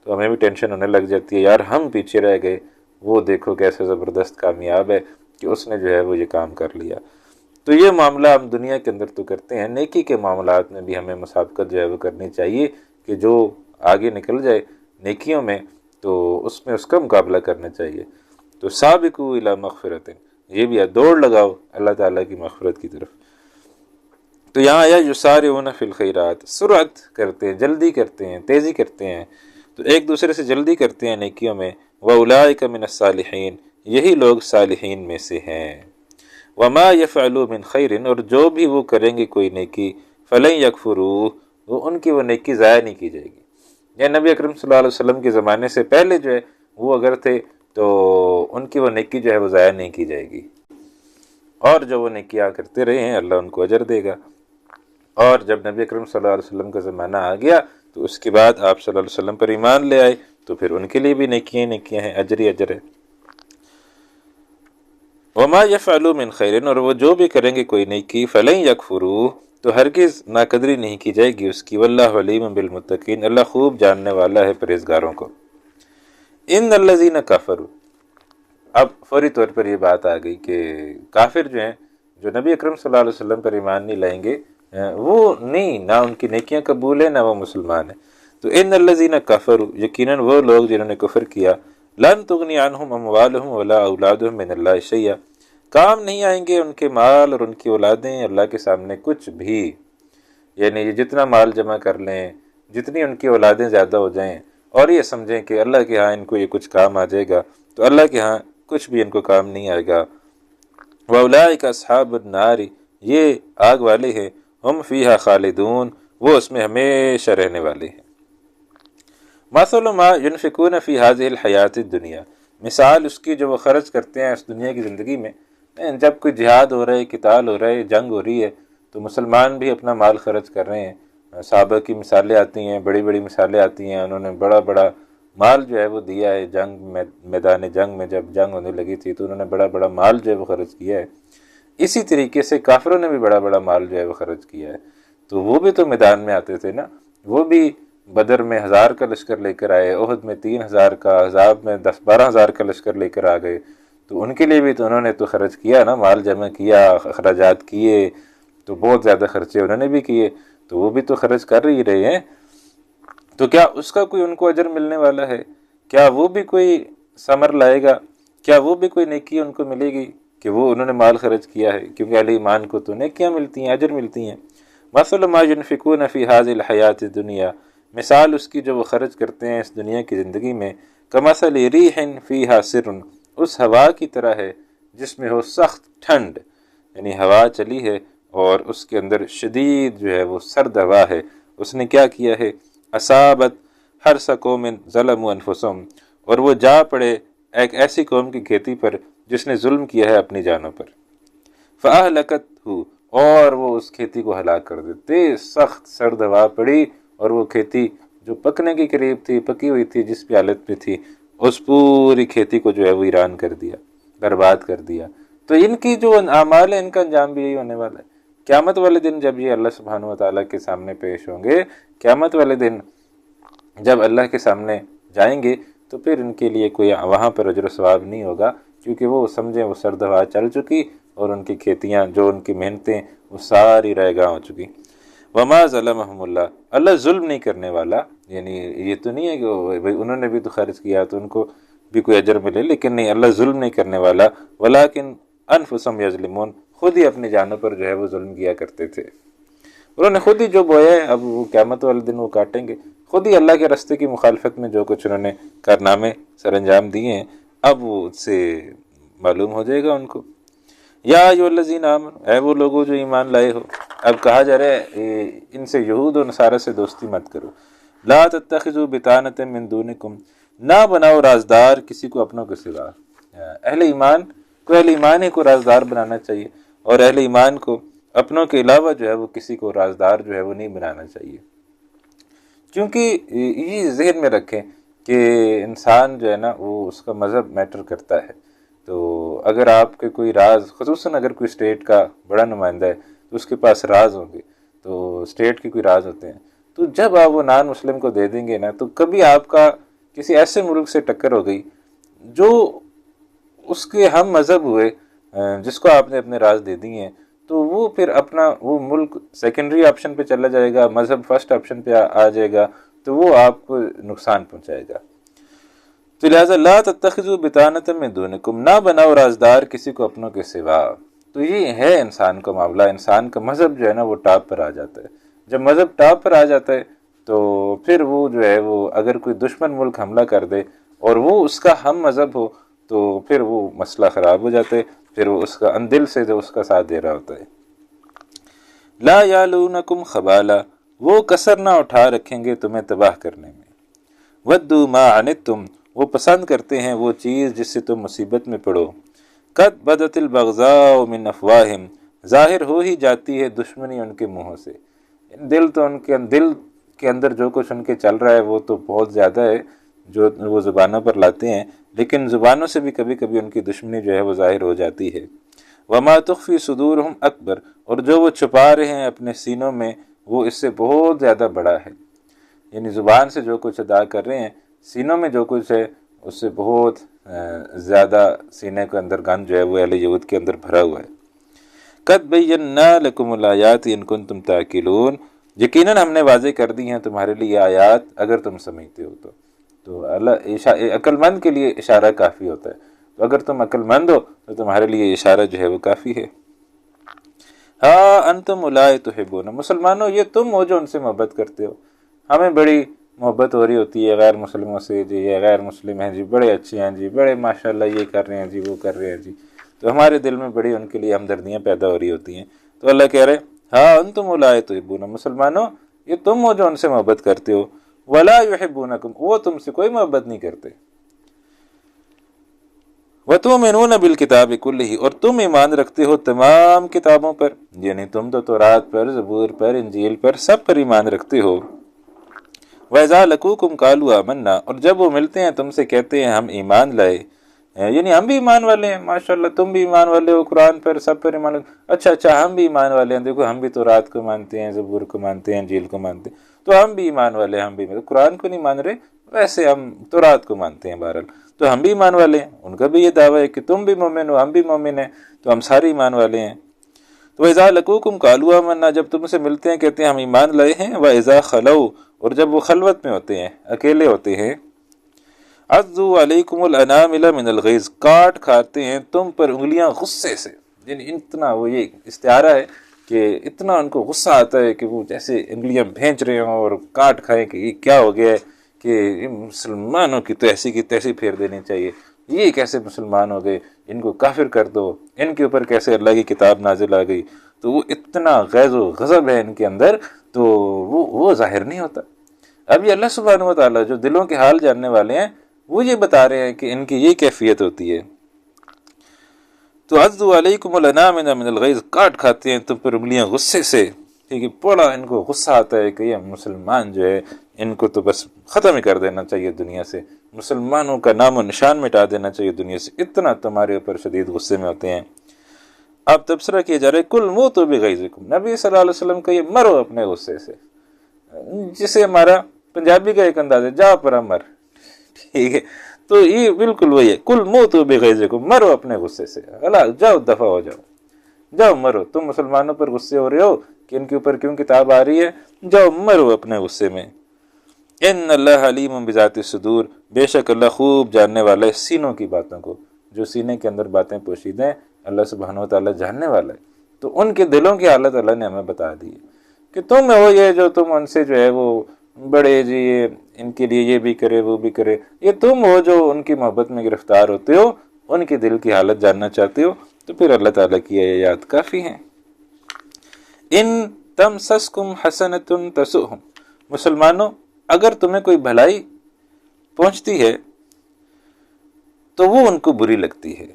تو ہمیں بھی ٹینشن ہونے لگ جاتی ہے، یار ہم پیچھے رہ گئے، وہ دیکھو کیسے زبردست کامیاب ہے کہ اس نے جو ہے وہ یہ کام کر لیا۔ تو یہ معاملہ ہم دنیا کے اندر تو کرتے ہیں، نیکی کے معاملات میں بھی ہمیں مسابقت جو ہے وہ کرنی چاہیے کہ جو آگے نکل جائے نیکیوں میں تو اس میں اس کا مقابلہ کرنا چاہیے۔ تو سابقوا الی مغفرۃ، یہ بھی ہے، دوڑ لگاؤ اللہ تعالیٰ کی مغفرت کی طرف۔ تو یہاں آیا یسارعون فی الخیرات، سرعت کرتے ہیں، جلدی کرتے ہیں، تیزی کرتے ہیں، تو ایک دوسرے سے جلدی کرتے ہیں نیکیوں میں۔ وَأُولَٰئِکَ مِنَ الصَّالِحِینَ، یہی لوگ صالحین میں سے ہیں۔ وَمَا يَفْعَلُوا مِنْ خَيْرٍ، اور جو بھی وہ کریں گے کوئی نیکی، فَلَن يَكْفُرُوهُ، وہ ان کی وہ نیکی ضائع نہیں کی جائے گی۔ یعنی نبی اکرم صلی اللہ علیہ وسلم کے زمانے سے پہلے جو ہے وہ اگر تھے تو ان کی وہ نیکی جو ہے وہ ضائع نہیں کی جائے گی، اور جو وہ نیکیاں کرتے رہے ہیں اللہ ان کو اجر دے گا۔ اور جب نبی اکرم صلی اللہ علیہ وسلم کا زمانہ آ گیا تو اس کے بعد آپ صلی اللہ علیہ وسلم پر ایمان لے آئے تو پھر ان کے لیے بھی نیکیاں ہیں، اجر ہی اجر ہے۔ وَمَا يَفْعَلُوا مِنْ خَيْرٍ، اور وہ جو بھی کریں گے کوئی نیکی، فَلَن يَكْفُرُوهُ، تو ہرگز ناقدری نہیں کی جائے گی اس کی۔ وَاللَّهُ عَلِيمٌ بِالْمُتَّقِينَ، اللہ خوب جاننے والا ہے پرہیزگاروں کو۔ إِنَّ الَّذِينَ كَفَرُوا، اب فوری طور پر یہ بات آ گئی کہ کافر جو ہیں، جو نبی اکرم صلی اللہ علیہ وسلم پر ایمان نہیں لائیں گے، وہ نہیں، نہ ان کی نیکیاں قبول ہیں نہ وہ مسلمان ہیں۔ تو ان الذین کفروا، یقیناً وہ لوگ جنہوں نے کفر کیا، لن تغنی عنہم اموالہم ولا اولادہم من اللہ شیئا، کام نہیں آئیں گے ان کے مال اور ان کی اولادیں اللہ کے سامنے کچھ بھی۔ یعنی یہ جتنا مال جمع کر لیں، جتنی ان کی اولادیں زیادہ ہو جائیں، اور یہ سمجھیں کہ اللہ کے ہاں ان کو یہ کچھ کام آ جائے گا، تو اللہ کے ہاں کچھ بھی ان کو کام نہیں آئے گا۔ وَأُولَٰئِكَ أَصْحَابُ النَّارِ، یہ آگ والے ہیں، ہم فیہا خالدون، وہ اس میں ہمیشہ رہنے والے ہیں۔ مثل ما ينفقون فی هذه الحیات الدنیا، مثال اس کی جو وہ خرچ کرتے ہیں اس دنیا کی زندگی میں۔ جب کوئی جہاد ہو رہا ہے، قتال ہو رہا ہے، جنگ ہو رہی ہے، تو مسلمان بھی اپنا مال خرچ کر رہے ہیں۔ صحابہ کی مثالیں آتی ہیں، بڑی بڑی مثالیں آتی ہیں، انہوں نے بڑا بڑا مال جو ہے وہ دیا ہے جنگ میں، میدان جنگ میں جب جنگ ہونے لگی تھی تو انہوں نے بڑا بڑا مال جو ہے وہ خرچ کیا ہے۔ اسی طریقے سے کافروں نے بھی بڑا بڑا مال جو ہے وہ خرچ کیا ہے، تو وہ بھی تو میدان میں آتے تھے نا، وہ بھی بدر میں 1000 کا لشکر لے کر آئے، احد میں 3000 کا، احزاب میں 10-12 ہزار کا لشکر لے کر آ گئے، تو ان کے لیے بھی تو انہوں نے تو خرچ کیا نا، مال جمع کیا، اخراجات کیے، تو بہت زیادہ خرچے انہوں نے بھی کیے، تو وہ بھی تو خرچ کر ہی رہے ہیں۔ تو کیا اس کا کوئی ان کو اجر ملنے والا ہے؟ کیا وہ بھی کوئی ثمر لائے گا؟ کیا وہ بھی کوئی نیکی ان کو ملے گی کہ وہ انہوں نے مال خرچ کیا ہے؟ کیونکہ اہل ایمان کو تو نیکیاں ملتی ہیں، اجر ملتی ہیں۔ مثل ما ينفقون فی هذه الحیات الدنیا، مثال اس کی جو وہ خرچ کرتے ہیں اس دنیا کی زندگی میں، کمثل ریح فیہا سر، اس ہوا کی طرح ہے جس میں ہو سخت ٹھنڈ، یعنی ہوا چلی ہے اور اس کے اندر شدید جو ہے وہ سرد ہوا ہے، اس نے کیا کیا ہے، اصابت حرث قوم ظلموا انفسهم، اور وہ جا پڑے ایک ایسی قوم کی کھیتی پر جس نے ظلم کیا ہے اپنی جانوں پر، فاہلکتہ، اور وہ اس کھیتی کو ہلاک کر دیتے، سخت سرد ہوا پڑی اور وہ کھیتی جو پکنے کے قریب تھی، پکی ہوئی تھی، جس بھی حالت میں تھی، اس پوری کھیتی کو جو ہے وہ ویران کر دیا، برباد کر دیا۔ تو ان کی جو اعمال ہے ان کا انجام بھی یہی ہونے والا ہے۔ قیامت والے دن جب یہ اللہ سبحانہ و تعالیٰ کے سامنے پیش ہوں گے، قیامت والے دن جب اللہ کے سامنے جائیں گے تو پھر ان کے لیے کوئی وہاں پر اجر و ثواب نہیں ہوگا، کیونکہ وہ سمجھیں وہ سرد ہوا چل چکی اور ان کی کھیتیاں جو ان کی محنتیں وہ ساری رائے گاہ ہو چکی۔ وما ظلمہم اللہ، اللہ ظلم نہیں کرنے والا، یعنی یہ تو نہیں ہے کہ بھئی انہوں نے بھی تو خرچ کیا تو ان کو بھی کوئی اجر ملے، لیکن نہیں، اللہ ظلم نہیں کرنے والا، ولیکن انفسہم یظلمون، خود ہی اپنی جانوں پر جو ہے وہ ظلم کیا کرتے تھے۔ انہوں نے خود ہی جو بویا ہے اب وہ قیامت والے دن وہ کاٹیں گے، خود ہی اللہ کے راستے کی مخالفت میں جو کچھ انہوں نے کارنامے سر انجام دیے ہیں، اب وہ اس سے معلوم ہو جائے گا ان کو۔ یا ایھا الذین آمنوا، اے وہ لوگوں جو ایمان لائے ہو، اب کہا جا رہا ہے ان سے یہود و نصارہ سے دوستی مت کرو، لا تتخذوا بطانۃ من دونکم، نہ بناؤ رازدار کسی کو اپنوں کے سوا۔ اہل ایمان ہی کو رازدار بنانا چاہیے، اور اہل ایمان کو اپنوں کے علاوہ جو ہے وہ کسی کو رازدار جو ہے وہ نہیں بنانا چاہیے، کیونکہ یہ ذہن میں رکھیں کہ انسان جو ہے نا وہ اس کا مذہب میٹر کرتا ہے۔ تو اگر آپ کے کوئی راز، خصوصاً اگر کوئی اسٹیٹ کا بڑا نمائندہ ہے تو اس کے پاس راز ہوں گے، تو اسٹیٹ کے کوئی راز ہوتے ہیں، تو جب آپ وہ نان مسلم کو دے دیں گے نا، تو کبھی آپ کا کسی ایسے ملک سے ٹکر ہو گئی جو اس کے ہم مذہب ہوئے، جس کو آپ نے اپنے راز دے دیے ہیں، تو وہ پھر اپنا وہ ملک سیکنڈری آپشن پہ چلا جائے گا، مذہب فرسٹ آپشن پہ آ جائے گا، تو وہ آپ کو نقصان پہنچائے گا۔ تو لہٰذا لا تتخذوا بطانۃ من دونکم، نہ بناؤ رازدار کسی کو اپنوں کے سوا۔ تو یہ ہے انسان کا معاملہ، انسان کا مذہب جو ہے نا وہ ٹاپ پر آ جاتا ہے۔ جب مذہب ٹاپ پر آ جاتا ہے تو پھر وہ جو ہے وہ اگر کوئی دشمن ملک حملہ کر دے اور وہ اس کا ہم مذہب ہو تو پھر وہ مسئلہ خراب ہو جاتا ہے، پھر وہ اس کا اندل سے جو اس کا ساتھ دے رہا ہوتا ہے۔ لا یعلونکم خبالا، وہ کسر نہ اٹھا رکھیں گے تمہیں تباہ کرنے میں۔ ودوا ما عنتم، وہ پسند کرتے ہیں وہ چیز جس سے تم مصیبت میں پڑو۔ قد بدت البغضاء من افواہہم، ظاہر ہو ہی جاتی ہے دشمنی ان کے منہوں سے۔ دل کے اندر جو کچھ ان کے چل رہا ہے وہ تو بہت زیادہ ہے جو وہ زبانوں پر لاتے ہیں، لیکن زبانوں سے بھی کبھی کبھی ان کی دشمنی جو ہے وہ ظاہر ہو جاتی ہے۔ وما تخفی صدورہم اکبر، اور جو وہ چھپا رہے ہیں اپنے سینوں میں وہ اس سے بہت زیادہ بڑا ہے، یعنی زبان سے جو کچھ ادا کر رہے ہیں، سینوں میں جو کچھ ہے اس سے بہت زیادہ سینے کے اندر گند جو ہے وہ اہل یہود کے اندر بھرا ہوا ہے۔ قد بینا لکم الآیات ان کنتم تعقلون، یقیناً ہم نے واضح کر دی ہیں تمہارے لیے آیات اگر تم سمجھتے ہو تو اللہ عقل مند کے لیے اشارہ کافی ہوتا ہے، تو اگر تم عقل مند ہو تو تمہارے لیے اشارہ جو ہے وہ کافی ہے۔ ہاں انتم اولئک تحبون، مسلمانوں یہ تم ہو جو ان سے محبت کرتے ہو۔ ہمیں بڑی محبت ہو رہی ہوتی ہے غیر مسلموں سے، جی یہ غیر مسلم ہیں جی، بڑے اچھے ہیں جی، بڑے ماشاءاللہ یہ کر رہے ہیں جی، وہ کر رہے ہیں جی، تو ہمارے دل میں بڑی ان کے لیے ہمدردیاں پیدا ہو رہی ہوتی ہیں۔ تو اللہ کہہ رہے ہاں انتم اولئک تحبون، مسلمانوں یہ تم ہو جو ان سے محبت کرتے ہو، ولا یحبونکم، وہ تم سے کوئی محبت نہیں کرتے۔ وَتُؤْمِنُونَ بِالْكِتَابِ كُلِّهِ، اور تم ایمان رکھتے ہو تمام کتابوں پر، یعنی تم تو تورات پر، زبور پر، انجیل پر، سب پر ایمان رکھتے ہو۔ وَإِذَا لَقُوكُمْ قَالُوا آمَنَّا، اور جب وہ ملتے ہیں تم سے کہتے ہیں ہم ایمان لائے، یعنی ہم بھی ایمان والے ہیں، ماشاءاللہ تم بھی ایمان والے ہو، قرآن پر سب پر ایمان، اچھا ہم بھی ایمان والے ہیں، دیکھو ہم بھی تورات کو مانتے ہیں، زبور کو مانتے ہیں، انجیل کو مانتے ہیں، تو ہم بھی ایمان والے ہیں، ہم بھی قرآن کو نہیں مان رہے، ویسے ہم تورات کو مانتے ہیں بہرحال، تو ہم بھی ایمان والے ہیں۔ ان کا بھی یہ دعویٰ ہے کہ تم بھی مومن ہو، ہم بھی مومن ہیں، تو ہم سارے ایمان والے ہیں۔ تو وَإِذَا لَقُوكُمْ قَالُوا آمَنَّا، جب تم سے ملتے ہیں کہتے ہیں ہم ایمان لائے ہیں، وَإِذَا خَلَوْا، اور جب وہ خلوت میں ہوتے ہیں، اکیلے ہوتے ہیں، عَضُّوا عَلَيْكُمُ الْأَنَامِلَ مِنَ الْغَيْظِ، کاٹ کھاتے ہیں تم پر انگلیاں غصے سے، یعنی اتنا وہ یہ استعارہ ہے کہ اتنا ان کو غصہ آتا ہے کہ وہ جیسے انگلیاں بھینچ رہے ہوں اور کاٹ کھائیں کہ یہ کیا ہو گیا ہے، کہ مسلمانوں کی تو ایسی کی تیسی پھیر دینی چاہیے، یہ کیسے مسلمان ہو گئے، ان کو کافر کر دو، ان کے اوپر کیسے اللہ کی کتاب نازل آ گئی، تو وہ اتنا غیظ و غضب ہے ان کے اندر، تو وہ ظاہر نہیں ہوتا۔ اب یہ اللہ سبحانہ و تعالیٰ جو دلوں کے حال جاننے والے ہیں وہ یہ بتا رہے ہیں کہ ان کی یہ کیفیت ہوتی ہے۔ تو عَضُّوا عَلَيْكُمُ الْأَنَامِلَ مِنَ الْغَيْظِ، کاٹ کھاتے ہیں تم پر انگلیاں غصے سے، کیونکہ بڑا ان کو غصہ آتا ہے کہ یہ مسلمان جو ہے ان کو تو بس ختم ہی کر دینا چاہیے دنیا سے، مسلمانوں کا نام و نشان مٹا دینا چاہیے دنیا سے، اتنا تمہارے اوپر شدید غصے میں ہوتے ہیں۔ اب تبصرہ کیا جا رہا ہے کل موتوا بغیظکم، نبی صلی اللہ علیہ وسلم کا یہ مرو اپنے غصے سے، جسے ہمارا پنجابی کا ایک انداز ہے جا پر مر، ٹھیک ہے، تو یہ بالکل وہی ہے، کل موتوا بغیظکم، مرو اپنے غصے سے، اللہ جاؤ دفع ہو جاؤ، جاؤ مرو، تم مسلمانوں پر غصے ہو رہے ہو کہ ان کے اوپر کیوں کتاب آ رہی ہے، جاؤ مرو اپنے غصے میں۔ ان اللہ علیم بذات الصدور، بے شک اللہ خوب جاننے والا ہے سینوں کی باتوں کو، جو سینے کے اندر باتیں پوشیدہ ہیں اللہ سبحانہ و تعالیٰ جاننے والا ہے، تو ان کے دلوں کی حالت اللہ نے ہمیں بتا دی ہے کہ تم ہو یہ جو تم ان سے جو ہے وہ بڑے جی ان کے لیے یہ بھی کرے وہ بھی کرے، یہ تم ہو جو ان کی محبت میں گرفتار ہوتے ہو، ان کے دل کی حالت جاننا چاہتے ہو، تو پھر اللہ تعالیٰ کی آیات کافی ہیں۔ ان تمسسکم حسنۃ تسؤہم، مسلمانوں اگر تمہیں کوئی بھلائی پہنچتی ہے تو وہ ان کو بری لگتی ہے،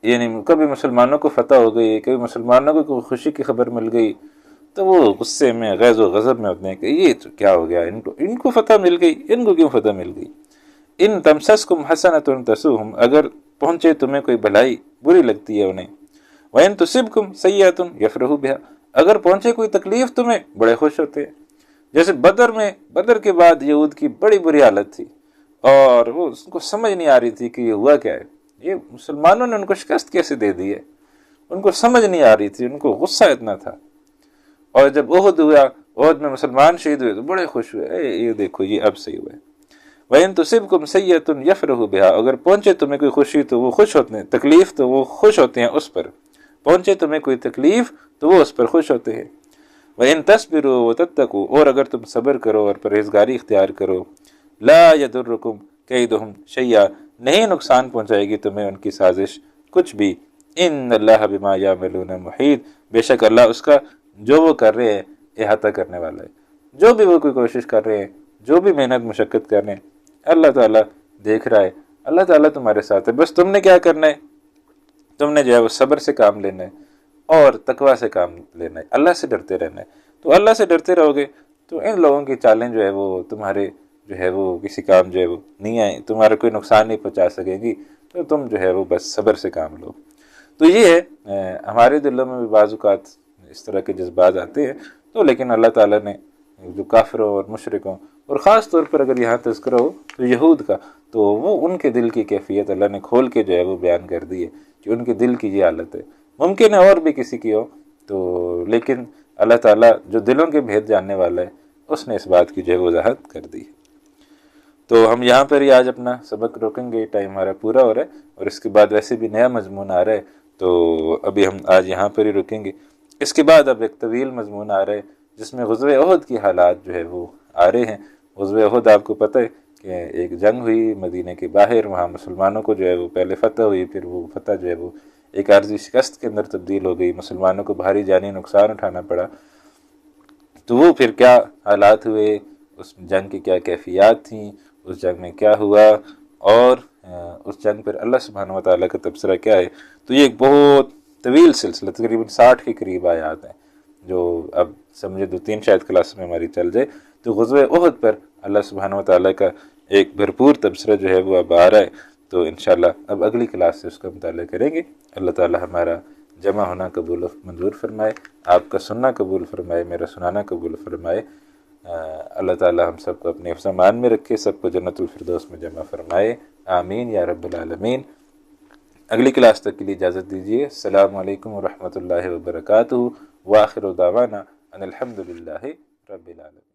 یعنی کبھی مسلمانوں کو فتح ہو گئی، کبھی مسلمانوں کو کوئی خوشی کی خبر مل گئی، تو وہ غصے میں غیظ و غضب میں ہوتے ہیں کہ یہ تو کیا ہو گیا، ان کو فتح مل گئی، ان کو کیوں فتح مل گئی۔ ان تمسسکم حسنۃ تسؤہم، اگر پہنچے تمہیں کوئی بھلائی بری لگتی ہے انہیں، وَإِن تُصِبْكُمْ سَيِّئَةٌ يَفْرَحُوا بِهَا، اگر پہنچے کوئی تکلیف تمہیں بڑے خوش ہوتے ہیں، جیسے بدر کے بعد یہود کی بڑی بری حالت تھی اور وہ اس کو سمجھ نہیں آ رہی تھی کہ یہ ہوا کیا ہے، یہ مسلمانوں نے ان کو شکست کیسے دے دی ہے، ان کو سمجھ نہیں آ رہی تھی، ان کو غصہ اتنا تھا، اور جب احد ہوا، احد میں مسلمان شہید ہوئے تو بڑے خوش ہوئے، یہ دیکھو یہ اب صحیح ہوا ہے۔ وَإِن تُصِبْكُمْ سَيِّئَةٌ يَفْرَحُوا بِهَا، اگر پہنچے تمہیں کوئی خوشی تو وہ خوش ہوتے ہیں، تکلیف تو وہ خوش ہوتے ہیں اس پر، پہنچے تمہیں کوئی تکلیف تو وہ اس پر خوش ہوتے ہیں۔ وَإِن تَصْبِرُوا وَتَتَّقُوا، اور اگر تم صبر کرو اور پرہیزگاری اختیار کرو، لَا يَضُرُّكُمْ كَيْدُهُمْ شَيْئًا، نہیں نقصان پہنچائے گی تمہیں ان کی سازش کچھ بھی، إِنَّ اللَّهَ بِمَا يَعْمَلُونَ مُحِيطٌ، بے شک اللہ اس کا جو وہ کر رہے ہیں احاطہ کرنے والا ہے، جو بھی وہ کوئی کوشش کر رہے ہیں، جو بھی محنت مشقت کر رہے ہیں، اللہ تعالیٰ دیکھ رہا ہے، اللہ تعالیٰ تمہارے ساتھ ہے، بس تم نے کیا کرنا ہے، تم نے جو ہے وہ صبر سے کام لینا ہے اور تقویٰ سے کام لینا ہے، اللہ سے ڈرتے رہنا ہے، تو اللہ سے ڈرتے رہو گے تو ان لوگوں کی چالیں جو ہے وہ تمہارے جو ہے وہ کسی کام جو ہے وہ نہیں آئیں، تمہارا کوئی نقصان نہیں پہنچا سکے گی، تو تم جو ہے وہ بس صبر سے کام لو۔ تو یہ ہے ہمارے دلوں میں بھی بعض اوقات اس طرح کے جذبات آتے ہیں، تو لیکن اللہ تعالیٰ نے جو کافروں اور مشرکوں اور خاص طور پر اگر یہاں تذکرہ ہو تو یہود کا، تو وہ ان کے دل کی کیفیت اللہ نے کھول کے جو ہے وہ بیان کر دی ہے کہ ان کے دل کی یہ حالت ہے، ممکن ہے اور بھی کسی کی ہو، تو لیکن اللہ تعالیٰ جو دلوں کے بھید جاننے والا ہے اس نے اس بات کی جو ہے وضاحت کر دی ہے۔ تو ہم یہاں پر ہی آج اپنا سبق روکیں گے، ٹائم ہمارا پورا ہو رہا ہے، اور اس کے بعد ویسے بھی نیا مضمون آ رہا ہے، تو ابھی ہم آج یہاں پر ہی رکیں گے۔ اس کے بعد اب ایک طویل مضمون آ رہا ہے جس میں غزوہ احد کی حالات جو ہے وہ آ رہے ہیں۔ غزوہ احد آپ کو پتہ ہے کہ ایک جنگ ہوئی مدینہ کے باہر، وہاں مسلمانوں کو جو ہے وہ پہلے فتح ہوئی، پھر وہ فتح جو ہے وہ ایک عارضی شکست کے اندر تبدیل ہو گئی، مسلمانوں کو بھاری جانی نقصان اٹھانا پڑا۔ تو وہ پھر کیا حالات ہوئے، اس جنگ کی کیا کیفیات تھیں، اس جنگ میں کیا ہوا، اور اس جنگ پر اللہ سبحانہ وتعالیٰ کا تبصرہ کیا ہے، تو یہ ایک بہت طویل سلسلہ، تقریباً 60 کے قریب آیات ہیں، جو اب سمجھے 2-3 شاید کلاس میں ہماری چل جائے۔ تو غزوہ احد پر اللہ سبحانہ وتعالیٰ کا ایک بھرپور تبصرہ جو ہے وہ اب آ رہا ہے، تو انشاءاللہ اب اگلی کلاس سے اس کا مطالعہ کریں گے۔ اللہ تعالیٰ ہمارا جمع ہونا قبول و منظور فرمائے، آپ کا سننا قبول فرمائے، میرا سنانا قبول فرمائے۔ اللہ تعالیٰ ہم سب کو اپنے حفظ امان میں رکھے، سب کو جنت الفردوس میں جمع فرمائے، آمین یا رب العالمین۔ اگلی کلاس تک کے لیے اجازت دیجیے۔ السلام علیکم ورحمۃ اللہ وبرکاتہ، وآخر دعوانا ان الحمد للہ رب العالمین۔